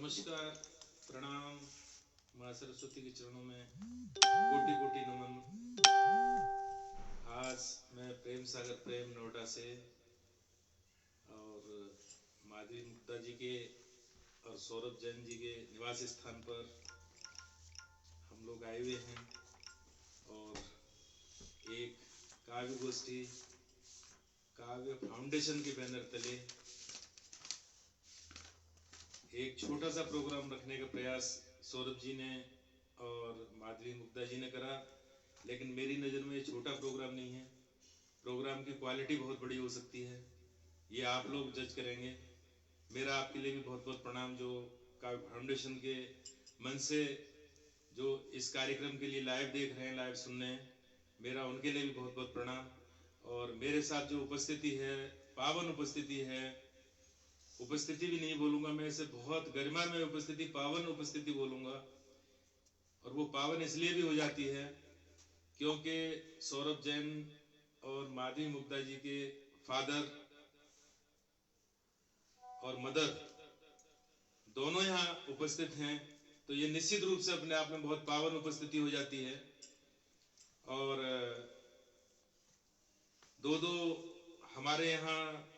नमस्कार, प्रणाम। माँ सरस्वती के चरणों में कोटि कोटि नमन। आज मैं प्रेम सागर प्रेम नोएडा से और माधवी मुक्ता जी के और सौरभ जैन जी के निवास स्थान पर हम लोग आए हुए हैं और एक काव्य गोष्ठी काव्य फाउंडेशन के बैनर तले एक छोटा सा प्रोग्राम रखने का प्रयास सौरभ जी ने और माधवी मुक्ता जी ने करा, लेकिन मेरी नज़र में ये छोटा प्रोग्राम नहीं है। प्रोग्राम की क्वालिटी बहुत बड़ी हो सकती है, ये आप लोग जज करेंगे। मेरा आपके लिए भी बहुत बहुत प्रणाम, जो काव्य फाउंडेशन के मन से जो इस कार्यक्रम के लिए लाइव देख रहे हैं, लाइव सुन रहे हैं, मेरा उनके लिए भी बहुत बहुत प्रणाम। और मेरे साथ जो उपस्थिति है, पावन उपस्थिति है, उपस्थिति भी नहीं बोलूंगा मैं इसे, बहुत गरिमा में उपस्थिति, पावन उपस्थिति बोलूंगा। और वो पावन इसलिए भी हो जाती है क्योंकि सौरभ जैन और माधवी मुक्ता जी के फादर और मदर दोनों यहाँ उपस्थित हैं, तो ये निश्चित रूप से अपने आप में बहुत पावन उपस्थिति हो जाती है। और दो हमारे यहाँ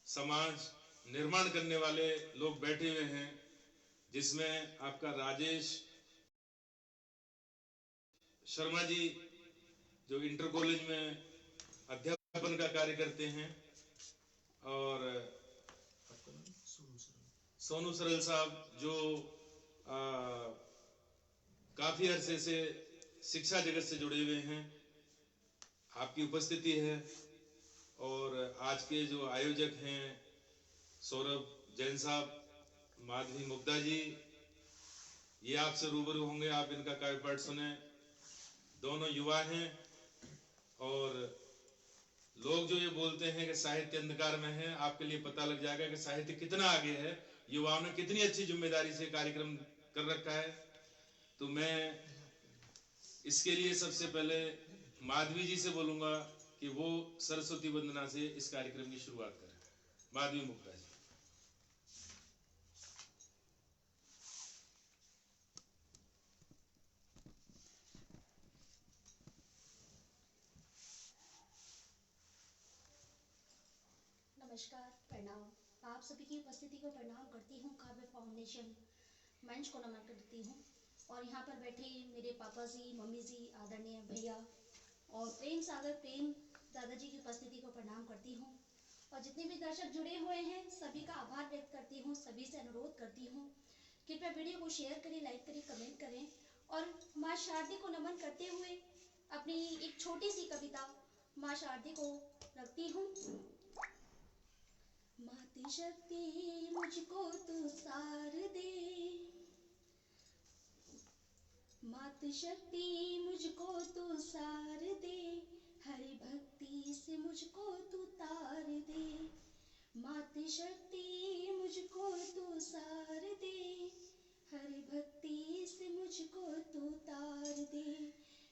समाज निर्माण करने वाले लोग बैठे हुए हैं, जिसमें आपका राजेश शर्मा जी जो इंटर कॉलेज में अध्यापन का कार्य करते हैं, और सोनू सरल साहब जो काफी अरसे से शिक्षा जगत से जुड़े हुए हैं, आपकी उपस्थिति है। और आज के जो आयोजक हैं सौरभ जैन साहब, माधवी मुक्ता जी, ये आपसे रूबरू होंगे, आप इनका काव्य पाठ सुने। दोनों युवा हैं और लोग जो ये बोलते हैं कि साहित्य अंधकार में है, आपके लिए पता लग जाएगा कि साहित्य कितना आगे है, युवाओं ने कितनी अच्छी जिम्मेदारी से कार्यक्रम कर रखा है। तो मैं इसके लिए सबसे पहले माधवी जी से बोलूंगा कि वो सरस्वती वंदना से इस कार्यक्रम की शुरुआत करें। माधवी मुक्ता जी। नमस्कार, प्रणाम। आप सभी की उपस्थिति को प्रणाम करती हूँ। काव्य फाउंडेशन मंच को नमन करती हूँ। और यहाँ पर बैठे मेरे पापा जी, मम्मी जी, आदरणीय भैया और प्रेम सागर प्रेम दादाजी की उपस्थिति को प्रणाम करती हूँ। और जितने भी दर्शक जुड़े हुए हैं, सभी का आभार व्यक्त करती हूँ। सभी से अनुरोध करती हूँ, कृपया वीडियो को शेयर करें, लाइक करें, कमेंट करें। और माँ शारदी को नमन करते हुए अपनी एक छोटी सी कविता माँ शारदी को रखती हूँ। मातृ शक्ति मुझको तू सार दे, मातृ शक्ति मुझको तू सार दे, हरि भक्ति से मुझको तू तार दे। मातृ शक्ति मुझको तू सार दे, हरि भक्ति से मुझको तू तार दे।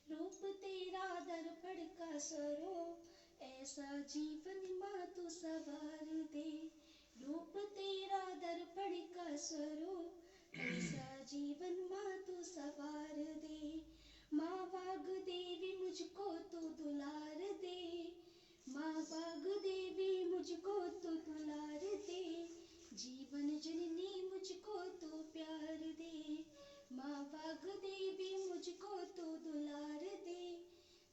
रूप तेरा दर्पण का स्वरूप, ऐसा जीवन माँ तू सवार दे। रूप तेरा दर्पण का स्वरूप, ऐसा जीवन माँ तू सवार दे। माँ वाग्देवी मुझको तू दुलार दे, माँ वाग्देवी मुझको तू दुलार दे। जीवन जननी मुझको तू प्यार दे, माँ वाग्देवी मुझको तू दुलार दे।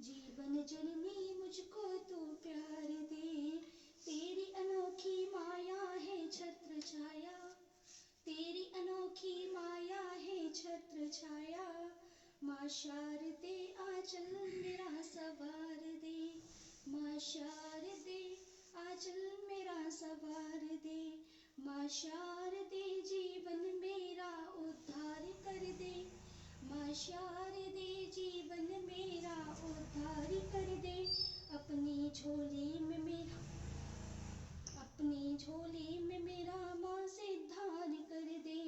जीवन जननी मुझको तू प्यार दे। तेरी अनोखी माया है छत्र छाया, तेरी अनोखी माया है छत्र छाया। माँ शारदे आंचल मेरा सवार दे, माँ शारदे आंचल मेरा सवार दे। माँ शारदे जीवन मेरा उद्धार कर दे, माँ शारदे जीवन मेरा उद्धार कर दे। अपनी झोली में मेरा, अपनी झोली में मेरा माँ से धान कर दे।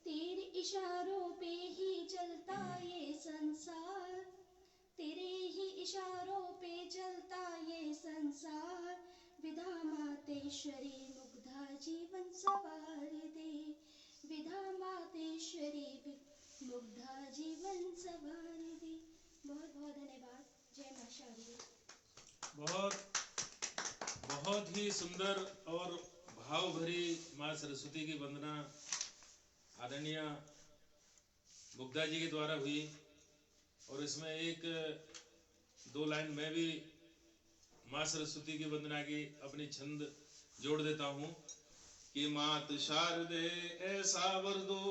तेरे इशारों पे ही चलता ये संसार, तेरे ही इशारों पे चलता ये संसार। विधा मातेश्वरी मुग्धा जीवन सवार दे, ही सुंदर और भाव भरी माँ सरस्वती की वंदना आदरणीय मुग्धा जी के द्वारा हुई। और इसमें एक दो लाइन मैं भी माँ सरस्वती की वंदना की अपनी छंद जोड़ देता हूँ कि मात शारदे ऐसा वर दो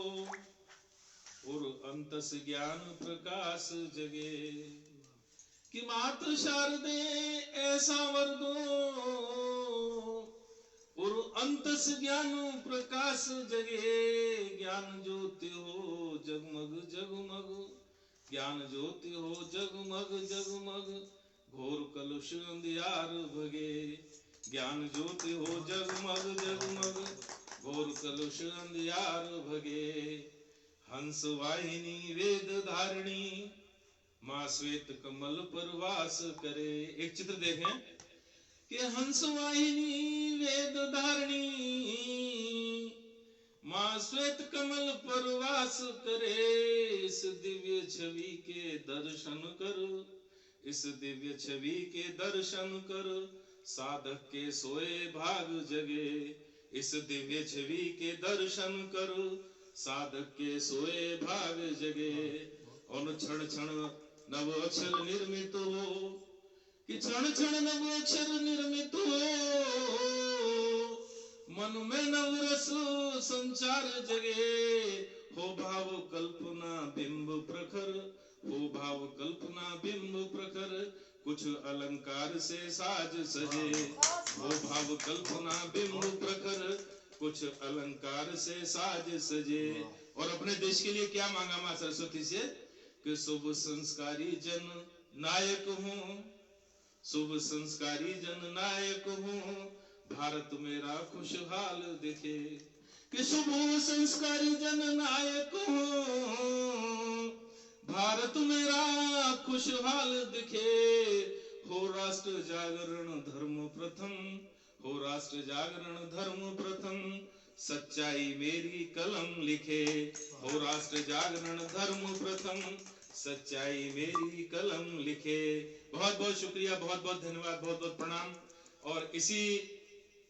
और अंतस ज्ञान प्रकाश जगे, कि मात शारदे ऐसा वर दो और अंतस ज्ञान प्रकाश जगे, ज्ञान ज्योति हो जगमग जगमग, ज्ञान ज्योति हो जगमग जगमग, घोर कलुष अंधियार भगे, ज्ञान ज्योति हो जगमग जगमग, घोर कलुष अंधियार भगे। हंस वाहिनी वेद धारिणी माँ श्वेत कमल पर वास करे। एक चित्र देखें कि हंस वाहिनी वेद धारिणी माँ श्वेत कमल पर वास करे, इस दिव्य छवि के दर्शन कर, इस दिव्य छवि के दर्शन कर, साधक के सोए भाग जगे, इस दिव्य छवि के दर्शन कर, साधक के सोए भाग जगे। और क्षण क्षण नव अक्षर निर्मित हो, कि क्षण क्षण नव अक्षर निर्मित हो, मन में नवरस संचार जगे, हो भाव कल्पना बिंब प्रखर, हो भाव कल्पना बिंब प्रखर, कुछ अलंकार से साज सजे, हो भाव कल्पना बिंब प्रखर, कुछ अलंकार से साज सजे। और अपने देश के लिए क्या मांगा मां सरस्वती से कि शुभ संस्कारी जन नायक हूं, शुभ संस्कारी जन नायक हूं, भारत मेरा खुशहाल दिखे, कि शुभ संस्कारी जन नायक हूं, भारत मेरा खुशहाल दिखे, हो राष्ट्र जागरण धर्म प्रथम, हो राष्ट्र जागरण धर्म प्रथम, सच्चाई मेरी कलम लिखे, हो राष्ट्र जागरण धर्म प्रथम, सच्चाई मेरी कलम लिखे। बहुत बहुत शुक्रिया, बहुत बहुत धन्यवाद, बहुत बहुत प्रणाम। और इसी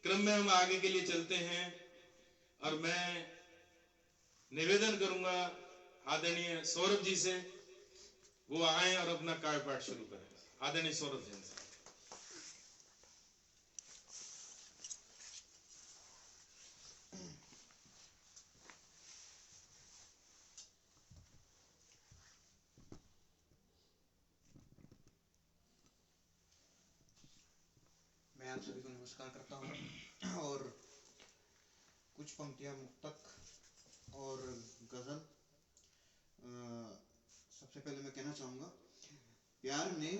क्रम में हम आगे के लिए चलते हैं और मैं निवेदन करूंगा आदरणीय सौरभ जी से, वो आए और अपना काव्य पाठ शुरू करें। आदरणीय सौरभ जी से। मैं आप सभी को नमस्कार करता हूँ और कुछ पंक्तियाँ मुक्तक और गजल। सबसे पहले मैं कहना चाहूँगा, प्यार ने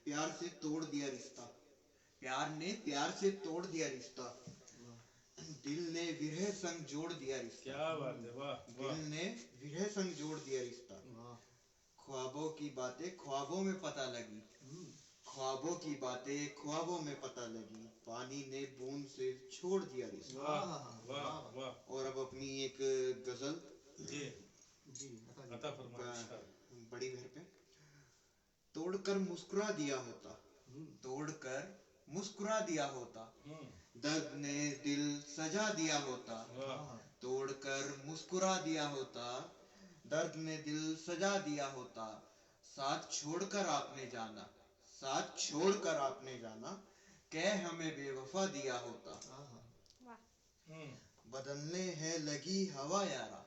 प्यार से तोड़ दिया रिश्ता, प्यार ने प्यार से तोड़ दिया रिश्ता, दिल ने विरह संग जोड़ दिया रिश्ता। क्या बात है, वाह वाह। दिल ने विरह संग जोड़ दिया रिश्ता, ख्वाबों की बातें ख्वाबों में पता लगी, ख्वाबों की बातें ख्वाबों में पता लगी, पानी ने बूंद से छोड़ दिया रिश्ता। वाह वाह वाह। और अब अपनी एक गजल जी जी अता फरमाइए। बड़ी घर पे। तोड़कर मुस्कुरा दिया होता, तोड़कर मुस्कुरा दिया होता, दर्द ने दिल सजा दिया होता, तोड़कर मुस्कुरा दिया होता, दर्द ने दिल सजा दिया होता, साथ छोड़कर आपने जाना, साथ छोड़कर आपने जाना, कह हमें बेवफा दिया होता। बदलने है लगी हवा यारा,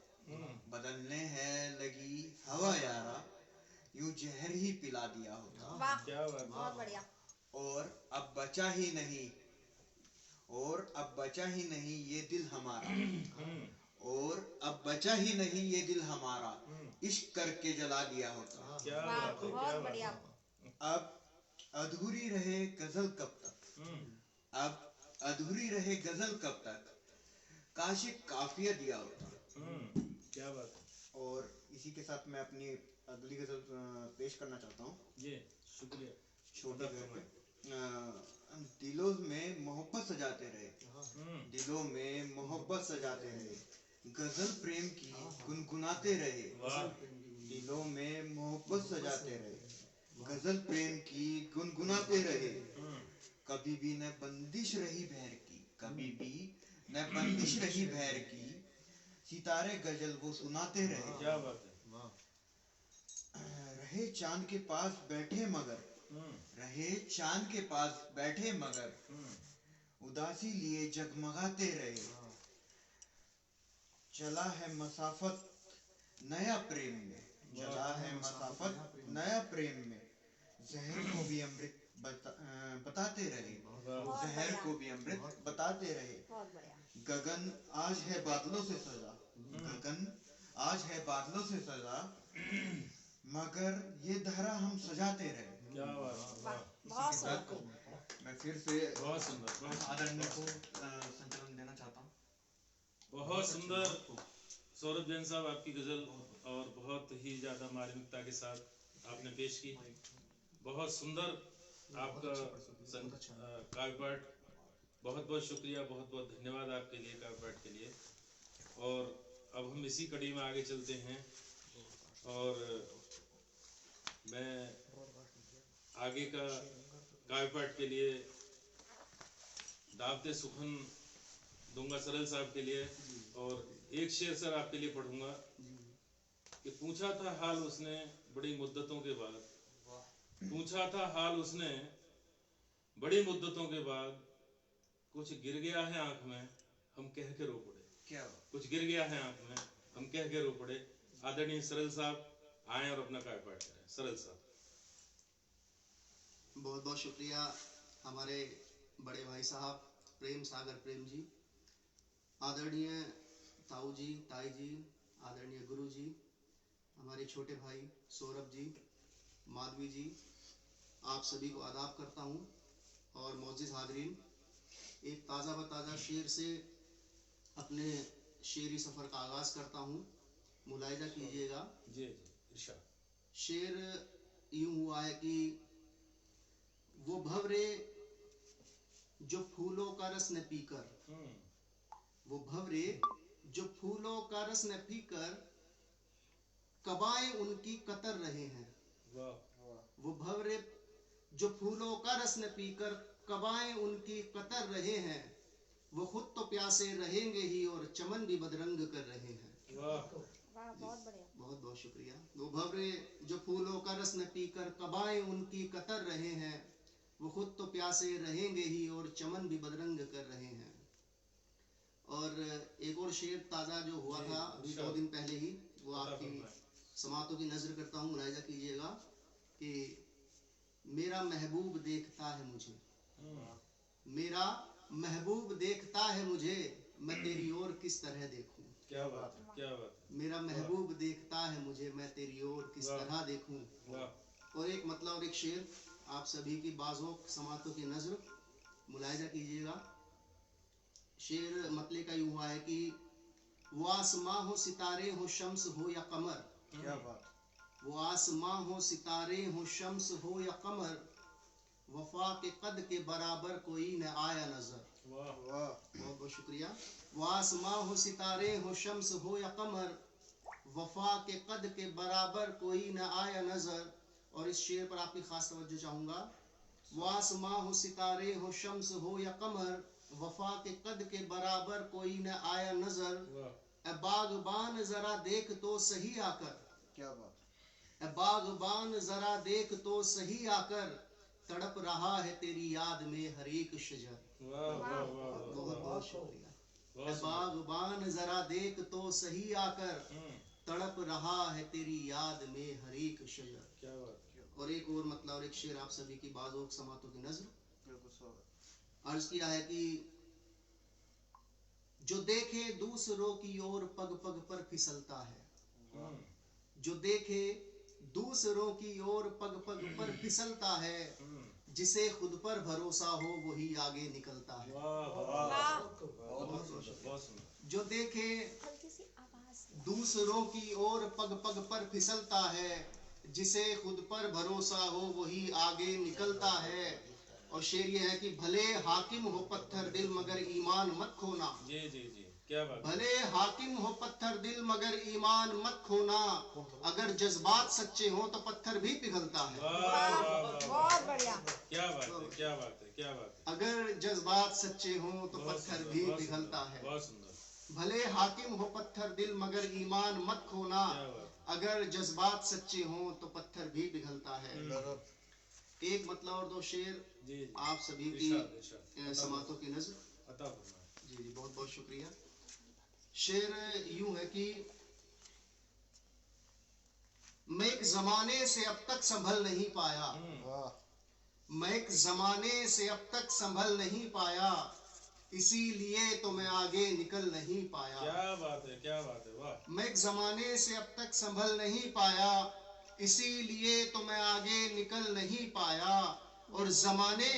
बदलने है लगी हवा यारा, यूं जहर ही पिला दिया होता। क्या बात, बहुत बढ़िया। और अब बचा ही नहीं, और अब बचा ही नहीं ये दिल हमारा, और अब बचा ही नहीं ये दिल हमारा, इश्क करके जला दिया होता। क्या बात है, बहुत बढ़िया। अब अधूरी रहे गजल कब तक, अब अधूरी रहे गजल कब तक, काश एक काफिया दिया होता। क्या बात है। और इसी के साथ मैं अपनी अगली गजल पेश करना चाहता हूँ। ये शुक्रिया। छोटे घर पे दिलों में मोहब्बत सजाते रहे, दिलों में मोहब्बत सजाते रहे, गजल प्रेम की गुनगुनाते रहे, दिलों में मोहब्बत सजाते रहे, गजल प्रेम की गुनगुनाते रहे, कभी भी न बंदिश रही भैर की, कभी भी न बंदिश रही भैर की, सितारे गजल वो सुनाते रहे। क्या बात है। रहे चांद के पास बैठे मगर, रहे चांद के पास बैठे मगर, उदासी लिए जगमगाते रहे। चला है मसाफत नया प्रेम में, चला है मसाफत नया प्रेम में, जहर को भी अमृत बताते रहे, जहर को भी अमृत बताते रहे। गगन आज है बादलों से सजा, गगन आज है बादलों से सजा, मगर ये धरा हम सजाते रहे। क्या बात है। मैं फिर से बहुत सुंदर, आदरणीय को संचालन देना चाहता हूँ। बहुत सुंदर सौरभ जैन साहब आपकी गजल, और बहुत ही ज्यादा मार्मिकता के साथ आपने पेश की। बहुत सुंदर आपका काव्य पाठ, बहुत बहुत शुक्रिया, बहुत बहुत धन्यवाद आपके लिए काव्य पाठ के लिए। और अब हम इसी कड़ी में आगे चलते हैं, और मैं आगे का काव्य पाठ के लिए दावते सुखन दूंगा सरल साहब के लिए, और एक शेर सर आपके लिए पढ़ूंगा कि पूछा था हाल उसने बड़ी मुद्दतों के बाद, पूछा था हाल उसने बड़ी मुद्दतों के बाद, कुछ गिर गया है आंख में हम कह के रो पड़े। क्या कुछ गिर गया है आंख में हम कह के रो पड़े। आदरणीय सरल साहब आए और अपना काव्य पाठ करें। सरल साहब। बहुत बहुत शुक्रिया हमारे बड़े भाई साहब प्रेम सागर प्रेम जी, आदरणीय ताऊ जी, ताई जी, आदरणीय गुरु जी, हमारे छोटे भाई सौरभ जी, माधवी जी, आप सभी को आदाब करता हूँ। और मौजूद हाजरीन, एक ताज़ा बताज़ा शेर से अपने शेरी सफ़र का आगाज़ करता हूँ, मुलाहिजा कीजिएगा। जी इरशाद। शेर यूँ हुआ है कि वो भंवरे जो फूलों का रस न पीकर, वो भंवरे जो फूलों का रस न पीकर, कबाएं उनकी कतर रहे हैं। वो भंवरे जो फूलों का रस न पीकर, कबाएं उनकी कतर रहे हैं, वो खुद तो प्यासे रहेंगे ही और चमन भी बदरंग कर रहे हैं। बहुत बढ़िया, बहुत बहुत शुक्रिया। वो भंवरे जो फूलों का रस न पीकर, कबाएं उनकी कतर रहे हैं, वो खुद तो प्यासे रहेंगे ही और चमन भी बदरंग कर रहे हैं। और एक और शेर ताज़ा जो हुआ था अभी 2 दिन पहले ही, वो आपकी समातों की नजर करता हूँ, मुलाहिजा कीजिएगा कि मेरा महबूब देखता है मुझे, मेरा महबूब देखता है मुझे, मैं तेरी ओर किस तरह देखूं। क्या बात है, क्या बात है। मेरा महबूब देखता है मुझे, मैं तेरी ओर किस तरह देखूं। और एक मतलब और एक शेर आप सभी की बाजों समातों की नजर मुलाहिजा कीजिएगा। शेर मतले का यूं हुआ है कि वो आसमां हो, सितारे हो, शम्स हो या कमर, क्या बात। वो आसमां हो, सितारे हो, शम्स हो या कमर, वफा के कद के बराबर कोई न आया नजर। वाह बहुत बहुत शुक्रिया। वो आसमां हो, सितारे हो, शम्स हो या कमर, वफा के कद के बराबर कोई न आया नजर। और इस शेर पर आपकी खास तवज्जो चाहूंगा। वो आसमां हो, सितारे हो, शम्स हो या कमर, वफा के कद के बराबर कोई न आया नजर। ए बागबान जरा देख तो सही आकर, क्या बात। ए बागबान जरा देख तो सही आकर, तड़प रहा है तेरी याद में हर एक शजर। बहुत बहुत शुक्रिया। ए बागबान जरा देख तो सही आकर, तड़प रहा है तेरी याद में हर एक शजर। क्या बात। और एक और मतलब और एक शेर आप सभी की बाजों समातों की नजर अर्ज किया है कि जो देखे दूसरों की ओर पग पग पर फिसलता है, जो देखे दूसरों की ओर पग पग पर फिसलता है, जिसे खुद पर भरोसा हो वही आगे निकलता है। जो देखे दूसरों की ओर पग पग पर फिसलता है, जिसे खुद पर भरोसा हो वही आगे निकलता है। और शेर ये है कि भले हाकिम हो पत्थर दिल मगर ईमान मत खोना। जी जी जी, क्या बात। भले हाकिम हो पत्थर दिल मगर ईमान मत खोना, अगर जज्बात सच्चे हो तो पत्थर भी पिघलता है। बहुत बढ़िया, क्या बात है, क्या क्या बात है, क्या बात है। अगर जज्बात सच्चे हों तो बहुत पत्थर सुंदर, भी बहुत पिघलता सुंदर, है। बहुत सुंदर। भले हाकिम हो पत्थर दिल मगर ईमान मत खोना। क्या बात। अगर जज्बात सच्चे हों तो पत्थर भी पिघलता है। एक मतलब और दो शेर जी जी, आप सभी की इरशाद, इरशाद। समातों की नजर। अता फरमाए। जी जी, बहुत बहुत शुक्रिया। शेर यूं है कि मैं एक जमाने से अब तक संभल नहीं पाया, मैं एक जमाने से अब तक संभल नहीं पाया, इसीलिए तो मैं आगे निकल नहीं पाया। क्या बात है, क्या बात है, वाह। मैं एक जमाने से अब तक संभल नहीं पाया, इसीलिए तो मैं आगे निकल नहीं पाया। और जमाने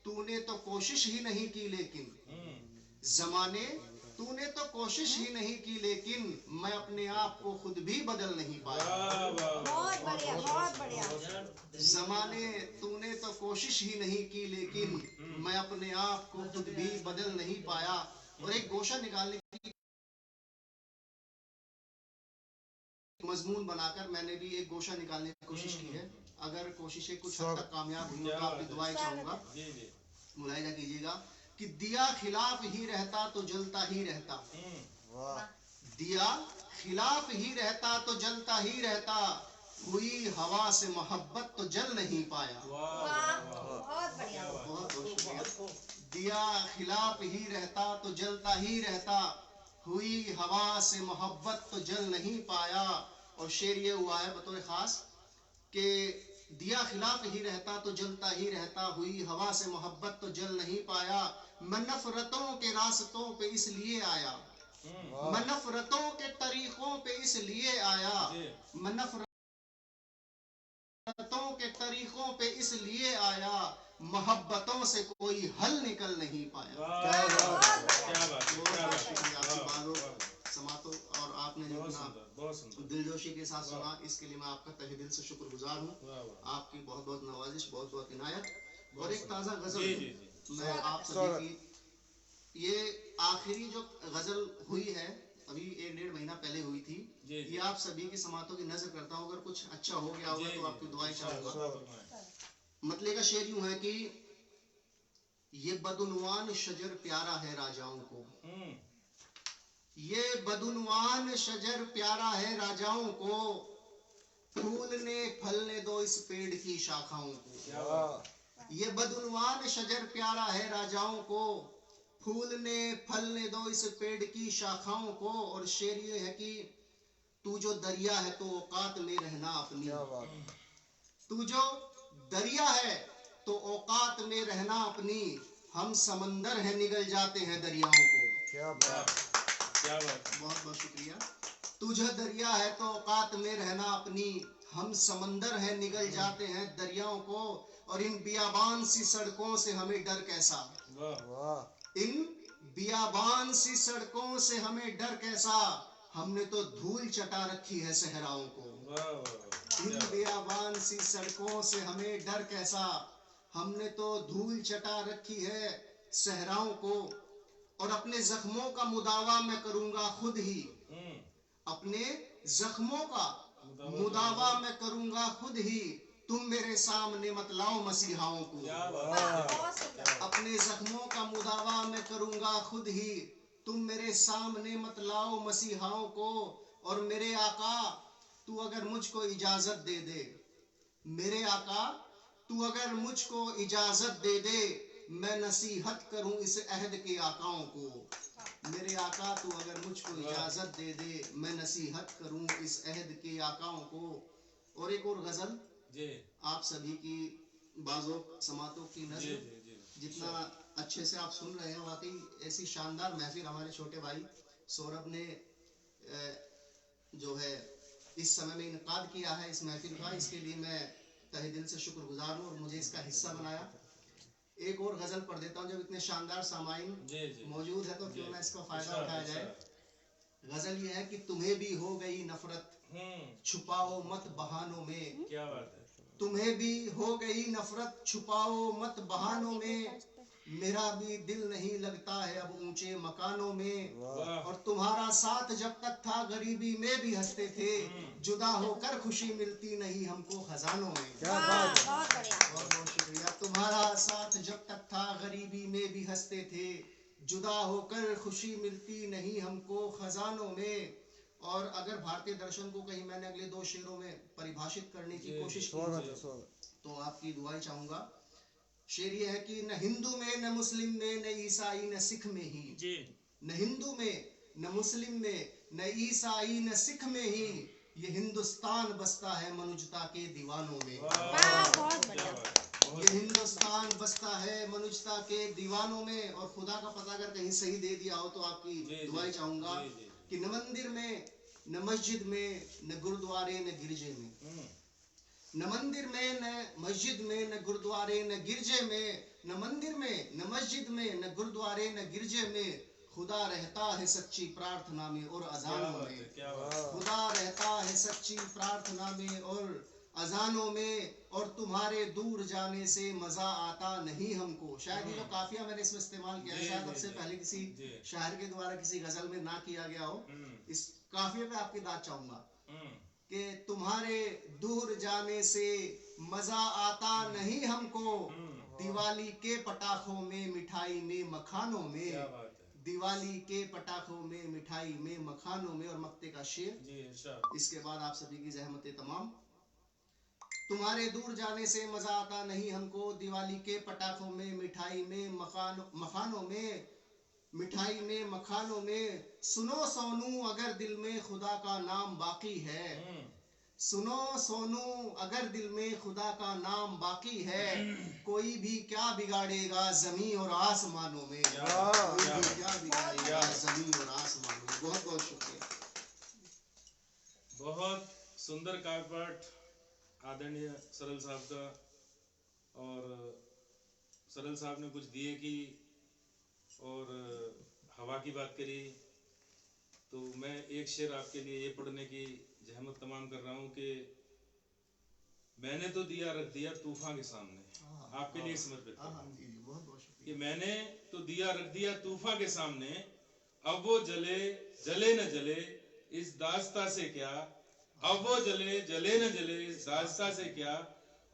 तूने तो कोशिश ही नहीं की, लेकिन जमाने तूने तो कोशिश ही नहीं की, लेकिन मैं अपने आप को खुद भी बदल नहीं पाया। वाह, वाह, वाह। बहुत बढ़िया, बहुत बढ़िया। जमाने तूने तो कोशिश ही नहीं की, लेकिन मैं अपने आप को खुद भी बदल नहीं पाया। और एक गोशा निकालने की मजमून बनाकर मैंने भी एक गोशा निकालने की कोशिश की है। अगर कोशिशें कुछ हद तक कामयाब हुई तो आपकी दुआएं चाहूंगा, जी जी। मुलाहिजा कीजिएगा कि दिया खिलाफ ही रहता तो जलता ही रहता, दिया खिलाफ ही रहता तो जलता ही रहता, हुई हवा से मोहब्बत तो जल नहीं पाया। वाह, बहुत बढ़िया। बहुत बहुत शुक्रिया। दिया खिलाफ ही रहता तो जलता ही रहता, हुई हवा से मोहब्बत तो जल नहीं पाया। और शेर ये हुआ है बतौर खास कि दिया खिलाफ ही रहता तो जलता ही रहता, हुई हवा से मोहब्बत तो जल नहीं पाया। मैं नफरतों के रास्तों पे इसलिए आया, मैं नफरतों के तरीकों पे इसलिए आया, मैं नफरतों के तरीकों पे इसलिए आया, मोहब्बतों से कोई हल निकल नहीं पाया। क्या बात है, क्या बात है, क्या बात शुक्रिया है, आपकी वाह, बातों वाह। समातों और आपने जो बहुत अपना सुंदर, बहुत सुंदर। दिलजोशी के साथ सुना, इसके लिए मैं आपका तहे दिल से शुक्रगुजार हूँ। वाह, वाह। आपकी बहुत बहुत नवाजिश, बहुत बहुत इनायत। और एक ताज़ा गजल जी है, जी जी। मैं आप सभी की ये आखिरी जो गजल हुई है अभी 1-1.5 महीना पहले हुई थी, जी, जी। ये आप सभी की समातों की नजर करता हूँ। अगर कुछ अच्छा हो गया होगा जी, तो जी, आपकी जी, दुआएं इंशाअल्लाह, चाहूंगा। फरमाएं। मतले का शेर यूं है कि ये बदुनवान शजर प्यारा है राजाओं को, ये बदुनवान शजर प्यारा है राजाओं को, फूलने फलने दो इस पेड़ की शाखाओं को। ये बदुनवान शजर प्यारा है राजाओं को, फूलने फलने दो इस पेड़ की शाखाओं को। और शेर ये है कि तू जो दरिया है तो औकात में रहना अपनी, तू जो दरिया है तो औकात में रहना अपनी, हम समंदर है निगल जाते हैं दरियाओं को। क्या बात है। बहुत बहुत शुक्रिया। तू जो दरिया है तो औकात में रहना अपनी, हम समंदर है निगल जाते हैं दरियाओं को। और इन बियाबान सी सड़कों से हमें डर कैसा, इन बियाबान सी सड़कों से हमें डर कैसा, हमने तो धूल चटा रखी है सहराओं को। इन बियाबान सी सड़कों से हमें डर कैसा, हमने तो धूल चटा रखी है सहराओं को। और अपने जख्मों का मुदावा मैं करूंगा खुद ही, अपने जख्मों का मुदावा मैं करूंगा खुद ही, तुम मेरे सामने मत लाओ मसीहाओं को। अपने जख्मों का मुदावा मैं करूंगा खुद ही, तुम मेरे सामने मत लाओ मसीहाओं को। और मेरे आका तू अगर मुझको इजाजत दे दे, मेरे आका तू अगर मुझको इजाजत दे दे, मैं नसीहत करूं इस अहद के आकाओं को। मेरे आका तू अगर मुझको इजाजत दे दे, मैं नसीहत करूं इस अहद के आकाओं को। और एक और गजल जी। आप सभी की बाजों समातों की नजर, जितना अच्छे से आप सुन रहे हैं, वाकई ऐसी शानदार महफिल हमारे छोटे भाई सौरभ ने जो है इस समय में इनकाद किया है इस महफिल का, इसके लिए मैं तहे दिल से शुक्रगुजार हूँ और मुझे इसका हिस्सा बनाया। एक और गजल पढ़ देता हूँ, जब इतने शानदार सामाइन मौजूद है तो क्यों ना इसका फायदा उठाया जाए। गजल ये है कि तुम्हें भी हो गई नफरत छुपाओ मत बहानों में, क्या बात है। तुम्हें भी हो गई नफरत छुपाओ मत बहानों में, मेरा भी दिल नहीं लगता है अब ऊंचे मकानों में। और तुम्हारा साथ जब तक था गरीबी में भी हंसते थे, जुदा होकर खुशी मिलती नहीं हमको खजानों में। बहुत बढ़िया। बहुत बहुत शुक्रिया। तुम्हारा साथ जुदा होकर खुशी मिलती नहीं हमको खजानों में। और अगर भारतीय दर्शन को कहीं मैंने अगले 2 शेरों में परिभाषित करने की कोशिश की तो आपकी दुआएं चाहूंगा। शेर ये है कि न हिंदू में, न मुस्लिम में, न ईसाई, न सिख में ही, न हिंदू में, न मुस्लिम में, न ईसाई, न सिख में ही, ये हिंदुस्तान बसता है मनुजता के दीवानों में। बहुत बढ़िया। ये हिंदुस्तान बसता है मनुजता के दीवानों में। और खुदा का पता अगर कहीं सही दे दिया हो तो आपकी दुआएं चाहूंगा कि न मंदिर में, न मस्जिद में, न गुरुद्वारे, न गिरजे में, न मंदिर में, न मस्जिद में, न गुरुद्वारे, न गिरजे में, न मंदिर में, न मस्जिद में, न गुरुद्वारे, न गिरजे में, खुदा रहता है सच्ची प्रार्थना में और अजानों में। खुदा रहता है सच्ची प्रार्थना में और अजानों में। और तुम्हारे दूर जाने से मजा आता नहीं हमको। शायद ये जो काफिया मैंने इसमें इस्तेमाल किया है शायद अब से पहले किसी शायर के द्वारा किसी गजल में ना किया गया हो। इस काफिये पे आपकी दाद चाहूंगा कि तुम्हारे दूर जाने से मजा आता नहीं हमको, दिवाली के पटाखों में, मिठाई में, मखानों में, दिवाली के पटाखों में, मिठाई में, मखानों में। और मक्ते का शेर इसके बाद आप सभी की जहमतें तमाम। तुम्हारे दूर जाने से मजा आता नहीं हमको, दिवाली के पटाखों में, मिठाई में, मखानों में, मिठाई में, मखानों में। सुनो सोनू अगर दिल में खुदा का नाम बाकी है, सुनो सोनू अगर दिल में खुदा का नाम बाकी है, कोई भी क्या बिगाड़ेगा जमीन और आसमानों में। कोई भी क्या बिगाड़ेगा जमीन और आसमानों में। बहुत बहुत शुक्रिया। बहुत सुंदर काव्य पाठ आदरणीय सरल साहब का। और सरल साहब ने कुछ दिए की और हवा की बात करी, तो मैं एक शेर आपके लिए ये पढ़ने की जहमत तमाम कर रहा हूँ कि मैंने तो दिया रख दिया तूफान के सामने। आपके लिए समर्पित कि मैंने तो दिया रख दिया तूफान के सामने, अब वो जले जले न जले इस दास्ता से क्या, अब वो जले जले न जले इस दास्ता से क्या,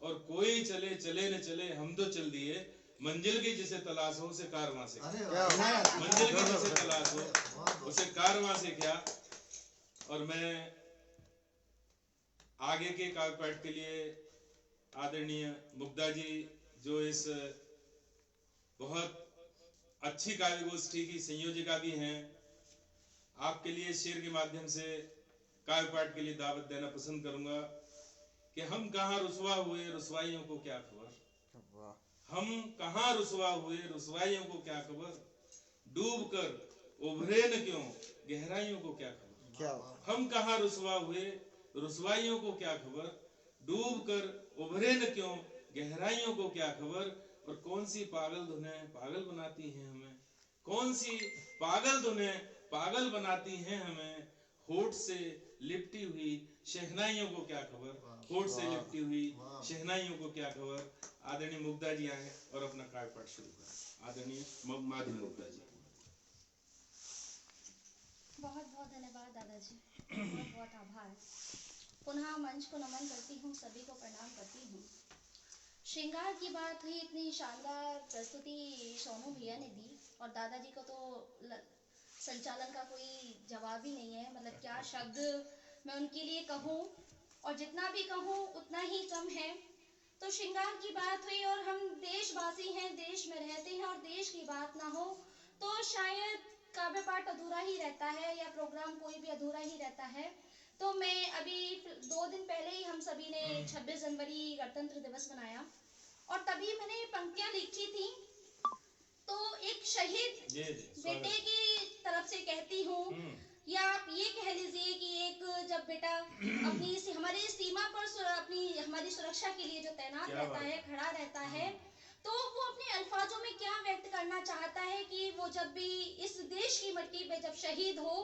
और कोई चले चले न चले हम तो चल दिए, मंजिल की जिसे तलाश हो उसे कारवां से, मंजिल की जिसे तलाश हो उसे कारवां से क्या। और मैं आगे के काव्य पाठ के लिए आदरणीय मुग्धा जी जो इस बहुत अच्छी काव्य गोष्ठी की संयोजिका भी हैं, आपके लिए शेर के माध्यम से काव्य पाठ के लिए दावत देना पसंद करूंगा कि हम कहाँ रुसवा हुए रुसवाइयों को क्या खबर, हम कहाँ रुसवा हुए रुसवाइयों को क्या खबर, डूब कर उभरे न क्यों गहराइयों को क्या खबर। हम कहाँ रुसवा हुए रुसवाइयों को क्या खबर, डूब कर उभरे न क्यों गहराइयों को क्या खबर। और कौन सी पागल धुनें पागल बनाती हैं हमें, कौन सी पागल धुनें पागल बनाती हैं हमें, होठ से लिपटी हुई शहनाइयों को क्या खबर, होठ से लिपटी हुई शहनाइयों को क्या खबर। आदरणीय मुग्धा जी आए और अपना काव्य पाठ शुरू करें। आदरणीय माधवी मुग्धा जी। बहुत बहुत धन्यवाद दादाजी, बहुत बहुत आभार। पुनः मंच को नमन करती हूँ, सभी को प्रणाम करती हूँ। श्रृंगार की बात हुई, इतनी शानदार प्रस्तुति सोनू भैया ने दी और दादाजी को तो संचालन का कोई जवाब ही नहीं है। मतलब क्या शब्द मैं उनके लिए कहूँ, और जितना भी कहूँ उतना ही कम है। तो श्रृंगार की बात हुई और हम देशवासी हैं, देश में रहते हैं, और देश की बात ना हो तो शायद काव्य पाठ अधूरा ही रहता है या प्रोग्राम कोई भी अधूरा ही रहता है। तो मैं अभी 2 दिन पहले ही हम सभी ने 26 जनवरी गणतंत्र दिवस मनाया और तभी मैंने पंक्तियां लिखी थी। तो एक शहीद बेटे की तरफ से कहती हूँ, या आप ये कह लीजिए कि एक जब बेटा अपनी हमारी सीमा पर अपनी हमारी सुरक्षा के लिए जो तैनात रहता है, खड़ा रहता है, तो वो अपने अल्फाजों में क्या व्यक्त करना चाहता है कि वो जब भी इस देश की मिट्टी पे जब शहीद हो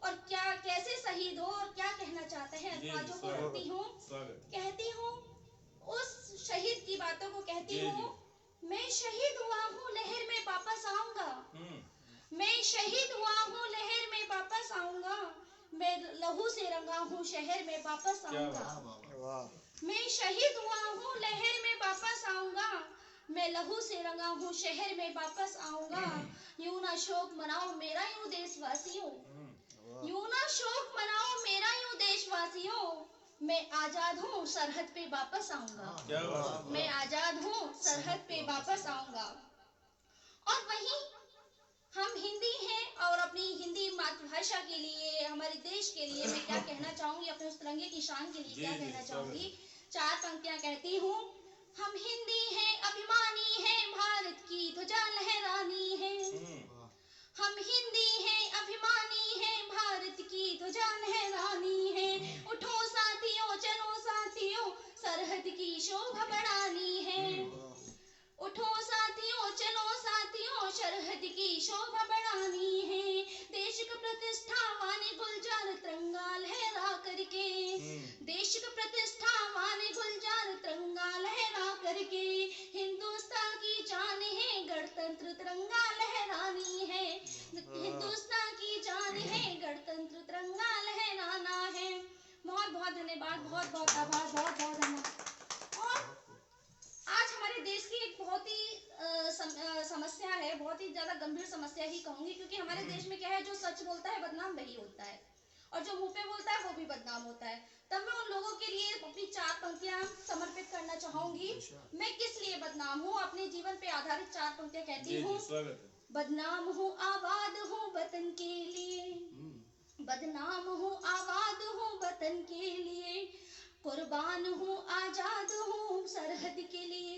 और क्या कैसे शहीद हो और क्या कहना चाहते हैं। अल्फाजों को कहती हूँ उस शहीद की बातों को कहती हूँ। मैं शहीद हुआ हूँ, लहर में वापस आऊंगा, मैं शहीद हुआ हूँ, लहर में वापस आऊंगा, मैं लहू से रंगा हूँ, शहर में वापस आऊंगा। मैं शहीद हुआ हूँ, लहर में वापस आऊंगा, मैं मैं लहू से रंगा हूँ, शहर में वापस आऊंगा। यूं ना शोक मनाओ मेरा यूं देशवासियों, यूं ना शोक मनाओ मेरा यूं देशवासियों, मैं आजाद हूँ सरहद पे वापस आऊंगा। मैं आजाद हूँ सरहद पे वापस आऊंगा। और वहीं हम हिंदी हैं और अपनी हिंदी मातृभाषा के लिए, हमारे देश के लिए मैं क्या कहना चाहूंगी, अपने उस तिरंगे की शान के लिए क्या कहना चाहूंगी। 4 पंक्तियां कहती हूँ। हम हिंदी हैं, अभिमानी हैं, भारत की ध्वजा लहरानी है। हम हिंदी हैं, अभिमानी हैं, भारत की ध्वजा लहरानी है। उठो साथियों, चलो साथियों, सरहद की शोभा बढ़ानी है। उठो साथियों, चलो साथियों, सरहद की शोभा बढ़ानी है। देश का प्रतिष्ठा वाने गुलजार तिरंगा लहरा करके, देश का प्रतिष्ठा वाने गुलजार तिरंगा लहरा करके, हिंदुस्तान की जान है, गणतंत्र तिरंगा लहरानी है। हिंदुस्तान की जान है, गणतंत्र तिरंगा लहराना है। बहुत बहुत धन्यवाद, बहुत बहुत आभार, बहुत बहुत धन्यवाद। और आज हमारे देश की एक बहुत ही समस्या है, बहुत ही ज्यादा गंभीर समस्या ही कहूंगी, क्योंकि हमारे देश में क्या है, जो सच बोलता है बदनाम वही होता है, और जो मुंह पे बोलता है वो भी बदनाम होता है। तब मैं उन लोगों के लिए अपनी 4 पंक्तियां समर्पित करना चाहूंगी। मैं किस लिए बदनाम हूँ, अपने जीवन पे आधारित 4 पंक्तियां कहती हूँ। बदनाम हूँ आबाद हूँ वतन के लिए, बदनाम हूँ आबाद हूँ वतन के लिए, कुर्बान हूँ आजाद हूँ सरहद के लिए,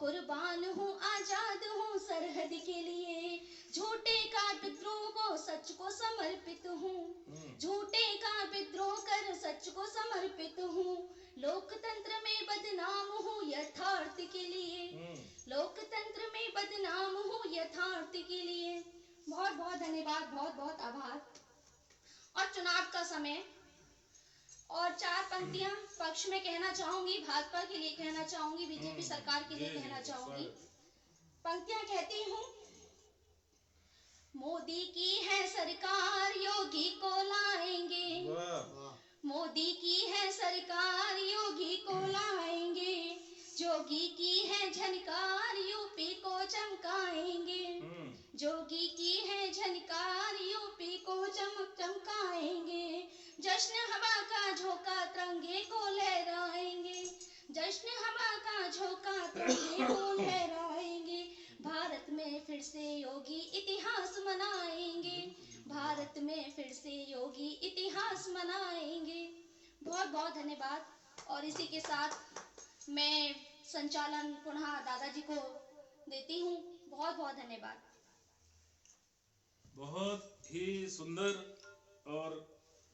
कुर्बान हूँ आजाद हूँ सरहद के लिए। झूठे का विद्रोह को सच को समर्पित हूँ, झूठे का विद्रोह कर सच को समर्पित हूँ। लोकतंत्र में बदनाम हूँ यथार्थ के लिए, लोकतंत्र में बदनाम हूँ यथार्थ के लिए। बहुत बहुत धन्यवाद, बहुत बहुत आभार। और चुनाव का समय, और 4 पंक्तियां पक्ष में कहना चाहूंगी, भाजपा के लिए कहना चाहूंगी, बीजेपी सरकार के लिए कहना चाहूंगी। पंक्तियां कहती हूँ। मोदी की है सरकार, योगी को लाएंगे, मोदी की है सरकार, योगी को लाएंगे, जोगी की है झनकार, यूपी को चमकाएंगे, जोगी की है झनकार, यूपी को चमकाएंगे। जश्न हवा का झोंका तिरंगे को लहराएंगे, जश्न हवा का झोंका तिरंगे को लहराएंगे। भारत में फिर से योगी इतिहास मनाएंगे, भारत में फिर से योगी इतिहास मनाएंगे। बहुत बहुत धन्यवाद। और इसी के साथ मैं संचालन पुनः दादाजी को देती हूँ। बहुत बहुत धन्यवाद। बहुत ही सुंदर और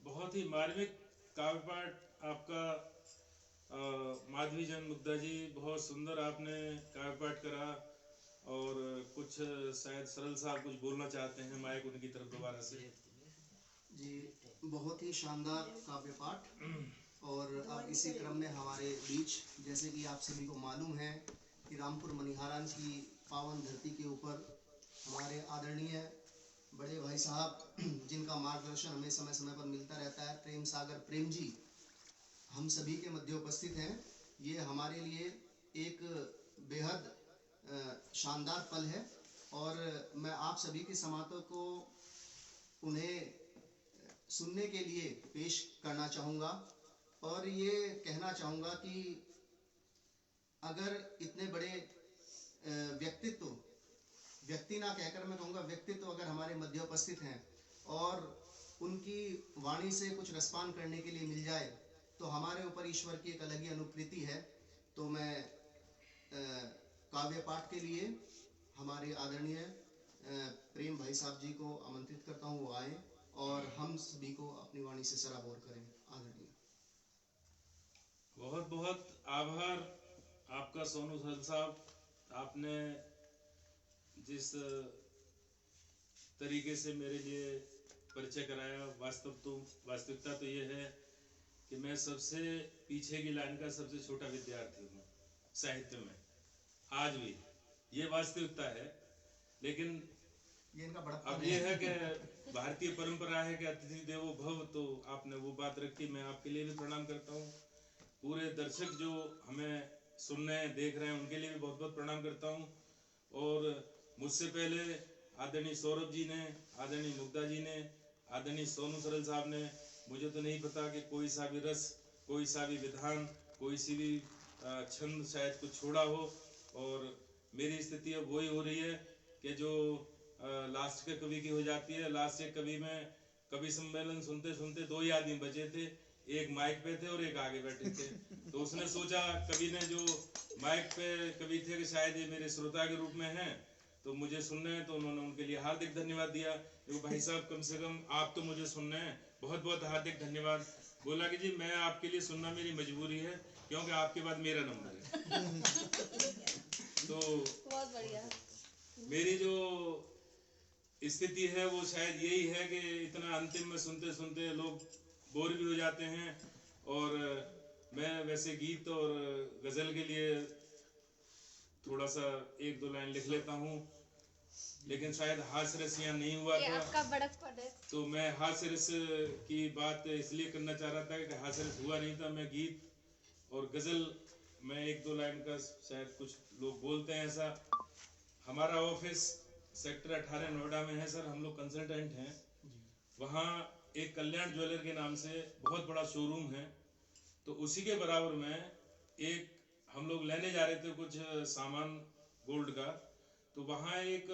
बहुत ही मार्मिक काव्य पाठ आपका माधवी जन मुग्धा जी, बहुत सुंदर आपने काव्य पाठ करा। और कुछ शायद सरल साहब कुछ बोलना चाहते हैं, माइक उनकी तरफ दोबारा से। जी, बहुत ही शानदार काव्य पाठ। और अब इसी क्रम में हमारे बीच, जैसे कि आप सभी को मालूम है कि रामपुर मनिहारन की पावन धरती के ऊपर हमारे आदरणीय बड़े भाई साहब, जिनका मार्गदर्शन हमें समय समय पर मिलता रहता है, प्रेम सागर प्रेम जी, हम सभी के मध्य उपस्थित हैं। ये हमारे लिए एक बेहद शानदार पल है। और मैं आप सभी की समातों को उन्हें सुनने के लिए पेश करना चाहूँगा। और ये कहना चाहूँगा कि अगर इतने बड़े व्यक्ति ना कहकर मैं कहूँगा व्यक्तित्व अगर हमारे मध्य उपस्थित हैं और उनकी वाणी से कुछ रसपान करने के लिए मिल जाए, तो हमारे ऊपर ईश्वर की एक अलग ही अनुकृति है। तो मैं काव्य पाठ के लिए हमारे आदरणीय प्रेम भाई साहब जी को आमंत्रित करता हूँ, वो आए और हम सभी को अपनी वाणी से सराबोर करें। आदरणीय। बहुत बहुत आभार आपका सोनू सल साहब। आपने जिस तरीके से मेरे लिए परिचय कराया, वास्तविकता तो ये है कि मैं सबसे पीछे की लाइन का सबसे छोटा विद्यार्थी हूँ साहित्य में, आज भी ये वास्तविकता है। लेकिन ये इनका बड़ा अब ये है कि भारतीय परंपरा है कि अतिथि देवो भव, तो आपने वो बात रखी। मैं आपके लिए भी प्रणाम करता हूँ। पूरे दर्शक जो हमें सुन रहे हैं, देख रहे हैं, उनके लिए भी बहुत बहुत प्रणाम करता हूँ। और मुझसे पहले आदरणीय सौरभ जी ने, आदरणीय मुग्धा जी ने, आदरणीय सोनू सरल साहब ने, मुझे तो नहीं पता कि कोई सा भी रस, कोई सा भी विधान, कोई सी भी छंद शायद कुछ छोड़ा हो। और मेरी स्थिति अब वही हो रही है कि जो लास्ट के कवि की हो जाती है। लास्ट के कवि में कवि सम्मेलन सुनते सुनते 2 ही आदमी बचे थे, एक माइक पे थे और एक आगे बैठे थे। तो उसने सोचा, कवि ने जो माइक पे कवि थे कि शायद ये मेरे श्रोता के रूप में हैं तो मुझे सुनना है, तो उन्होंने उनके लिए हार्दिक धन्यवाद दिया। तो भाई साहब कम से कम आप तो मुझे सुनना है, बहुत बहुत हार्दिक धन्यवाद। बोला कि जी मैं आपके लिए सुनना मेरी मजबूरी है, क्योंकि आपके बाद मेरा नंबर है। तो बहुत बढ़िया। मेरी जो स्थिति है वो शायद यही है कि इतना अंतिम में सुनते सुनते लोग बोर भी हो जाते हैं। और मैं वैसे गीत और गजल के लिए थोड़ा सा 1-2 लाइन लिख लेता हूँ, लेकिन शायद हास्य रस यहाँ नहीं हुआ था। आपका बड़कपन है। तो मैं हास्य रस की बात इसलिए करना चाह रहा था कि हास्य रस हुआ नहीं था। मैं गीत और गजल में 1-2 लाइन का, शायद कुछ लोग बोलते हैं ऐसा। हमारा ऑफिस सेक्टर 18 नोएडा में है सर, हम लोग कंसल्टेंट हैं। वहाँ एक कल्याण ज्वेलर के नाम से बहुत बड़ा शोरूम है। तो उसी के बराबर में एक हम लोग लेने जा रहे थे कुछ सामान गोल्ड का। तो वहाँ एक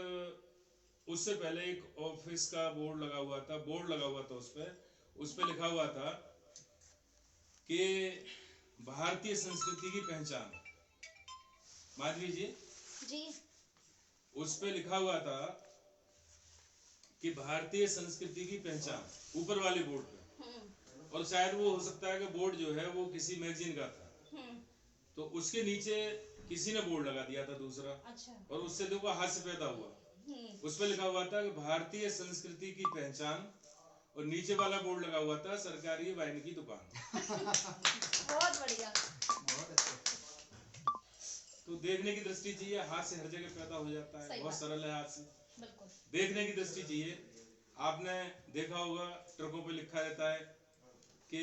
उससे पहले एक ऑफिस का बोर्ड लगा हुआ था, उस पे लिखा हुआ था कि भारतीय संस्कृति की पहचान। माधवी जी, उस पे लिखा हुआ था कि भारतीय संस्कृति की पहचान, ऊपर वाले बोर्ड पे। और शायद वो हो सकता है कि बोर्ड जो है वो किसी मैगजीन का था। तो उसके नीचे किसी ने बोर्ड लगा दिया था दूसरा। अच्छा। और उससे देखो हास्य पैदा हुआ। उस पे लिखा हुआ था कि भारतीय संस्कृति की पहचान, और नीचे वाला बोर्ड लगा हुआ था सरकारी वाइन की दुकान। बहुत बढ़िया, बहुत अच्छा। तो देखने की दृष्टि चाहिए, हास्य हर जगह पैदा हो जाता है, बहुत सरल है हास्य। बिल्कुल। देखने की दृष्टि चाहिए। आपने देखा होगा ट्रकों पे लिखा रहता है कि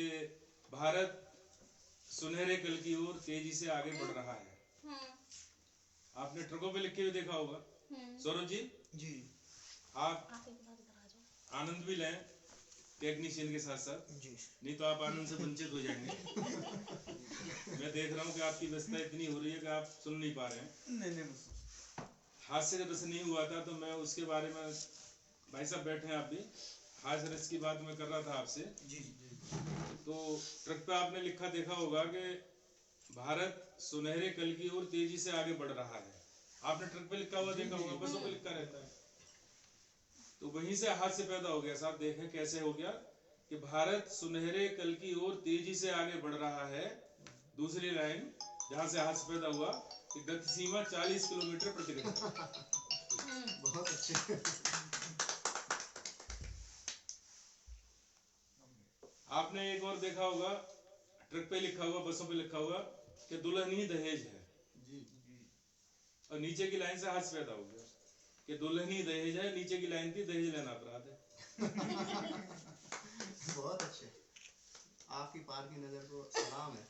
भारत सुनहरे कल की ओर तेजी से आगे बढ़ रहा है। आपने ट्रकों पे लिखे हुए देखा होगा। सौरभ जी, आप आनंद भी लें टेक्नीशियन के साथ साथ, नहीं तो आप आनंद से वंचित हो जाएंगे। मैं देख रहा हूँ कि आपकी व्यस्तता इतनी हो रही है कि आप सुन नहीं पा रहे हैं। नहीं। हास्य रस नहीं हुआ था तो मैं उसके बारे में, भाई साहब बैठे हैं आप भी, हास्य रस की बात मैं कर रहा था आपसे। जी। तो ट्रक पे आपने लिखा देखा होगा कि भारत सुनहरे कल की ओर तेजी से आगे बढ़ रहा है। आपने ट्रक पे लिखा हुआ देखा होगा, बसों पे लिखा रहता है। तो वहीं से हास्य पैदा हो गया। साहब देखें कैसे हो गया कि भारत सुनहरे कल की ओर तेजी से आगे बढ़ रहा है। दूसरी लाइन जहां से हास्य पैदा हुआ कि गति सीमा 40 किलोमीटर प्रति घंटा। बहुत अच्छे। आपने एक और देखा होगा, ट्रक पे लिखा हुआ, बसों पे लिखा हुआ कि दुल्हन ही दहेज है। जी। और नीचे की लाइन से हास्य पैदा हो गया कि दुल्हन ही दहेज है, नीचे की लाइन थी दहेज लेना अपराध है। बहुत अच्छे, आपकी पार की नजर को सलाम है।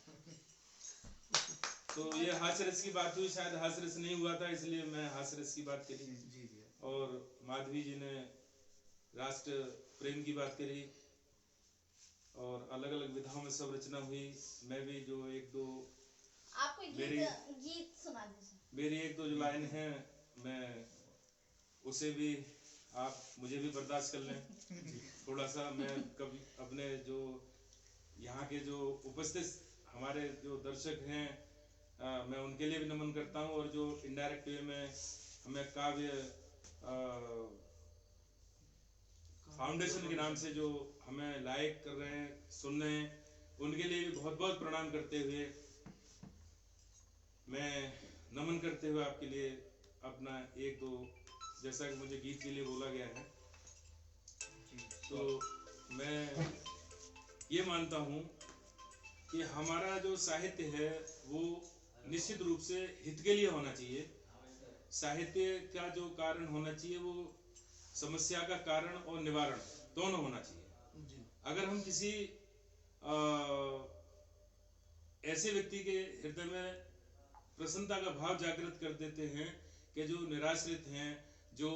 तो ये हास्य रस की बात हुई, शायद हास्य रस नहीं हुआ था इसलिए मैं हास्य रस की बात करी। जी। और माधवी जी ने राष्ट्र प्रेम की बात करी और अलग अलग विधाओं में सब रचना हुई। मैं भी जो 1-2 आपको गीत सुना दीजिए। मेरी 1-2 जो लाइन है मैं उसे भी आप मुझे भी बर्दाश्त कर लें। थोड़ा सा मैं कभी अपने जो यहाँ के जो उपस्थित हमारे जो दर्शक हैं मैं उनके लिए भी नमन करता हूँ। और जो इनडायरेक्ट वे में हमें काव्य फाउंडेशन के नाम से जो हमें लाइक कर रहे हैं, सुन रहे हैं, उनके लिए भी बहुत बहुत प्रणाम करते हुए, मैं नमन करते हुए आपके लिए अपना 1-2, जैसा कि मुझे गीत के लिए बोला गया है, तो मैं ये मानता हूँ कि हमारा जो साहित्य है वो निश्चित रूप से हित के लिए होना चाहिए। साहित्य का जो कारण होना चाहिए वो समस्या का कारण और निवारण दोनों होना चाहिए। अगर हम किसी ऐसे व्यक्ति के हृदय में प्रसन्नता का भाव जागृत कर देते हैं कि जो निराश्रित हैं, जो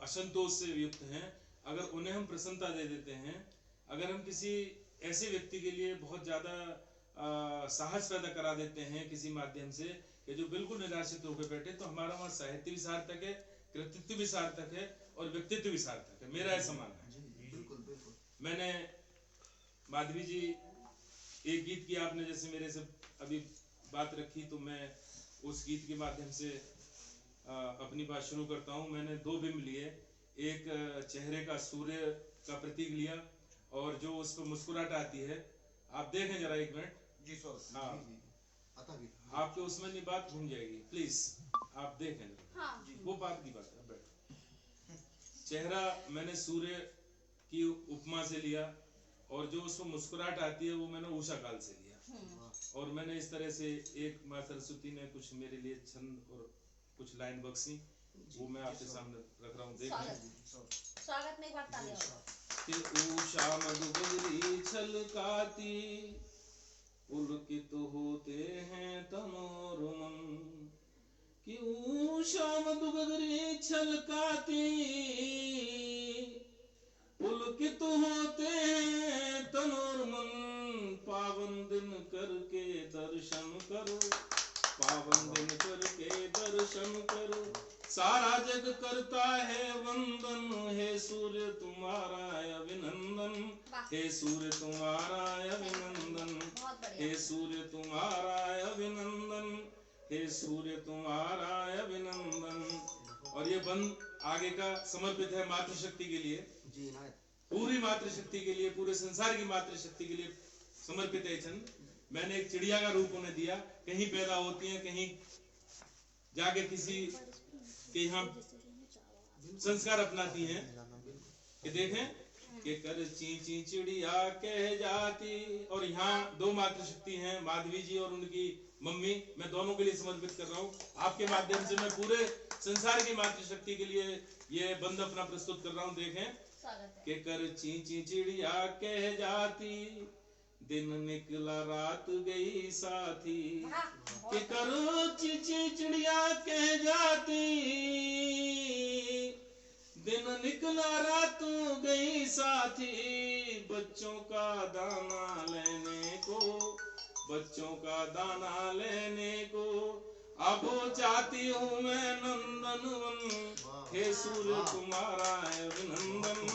असंतोष से युक्त हैं, अगर उन्हें हम प्रसन्नता दे देते हैं, अगर हम किसी ऐसे व्यक्ति के लिए बहुत ज़्यादा साहस पैदा करा देते हैं किसी माध्यम से कि जो बिल्कुल निराश्रित होकर बैठे, तो हमारा वहाँ साहित्य भी सार्थक है, कृतित्व भी सार्थक है और व्यक्तित्व भी सार्थक है। मेरा ऐसा मानना है। बिल्कुल बिल्कुल। मैंने माधवी जी, एक गीत की आपने जैसे मेरे से अभी बात रखी, तो मैं उस गीत के माध्यम से अपनी बात शुरू करता हूँ। मैंने दो बिंब लिए, एक चेहरे का सूर्य का प्रतीक लिया और जो उस पर मुस्कुराहट आती है, आप देखें जरा एक मिनट। जी सर। हाँ, आपके उसमें नहीं बात घूम जाएगी, प्लीज आप देखें जरा। हाँ। वो बात की बात है। बैठ। चेहरा मैंने सूर्य की उपमा से लिया और जो उसमें मुस्कुराहट आती है वो मैंने उषा काल से लिया। और मैंने इस तरह से एक माँ सरस्वती ने कुछ मेरे लिए छंद और कुछ लाइन बख्शी, वो मैं आपके सामने रख रहा हूँ। देखें। स्वागत में एक बार तालियां। कि उषा मधुगरी छलकाती, पुलकित होते हैं तन और मन। कि उषा मधुगरी छलकाती, पुलकित होते हैं तन और मन। पावन दिन करके दर्शन करो, पावन दिन करके दर्शन करो। सारा जग करता है वंदन, हे सूर्य तुम्हारा अभिनंदन, हे सूर्य तुम्हारा अभिनंदन, हे सूर्य तुम्हारा अभिनंदन, हे सूर्य तुम्हारा अभिनंदन। और ये बंद आगे का समर्पित है मातृशक्ति के लिए, पूरी मातृशक्ति के लिए, पूरे संसार की मातृशक्ति के लिए समर्पित है छंद। मैंने एक चिड़िया का रूप उन्हें दिया, कहीं पैदा होती हैं, कहीं जाके किसी के यहाँ संस्कार अपनाती हैं। कि देखें कि कर ची ची चिड़िया कह जाती। और यहाँ दो मातृशक्ति हैं, माधवी जी और उनकी मम्मी। मैं दोनों के लिए समर्पित कर रहा हूँ। आपके माध्यम से मैं पूरे संसार की मातृशक्ति के लिए ये बंद अपना प्रस्तुत कर रहा हूँ। देखें कि कर ची ची चिड़िया कह जाती, दिन निकला रात गई साथी। कि करो ची ची चिड़िया कह जाती, दिन निकला रात गई साथी। बच्चों का दाना लेने को, बच्चों का दाना लेने को, अब चाहती हूँ मैं नंदनवन। हे सूर्य तुम्हारा अभिनंदन,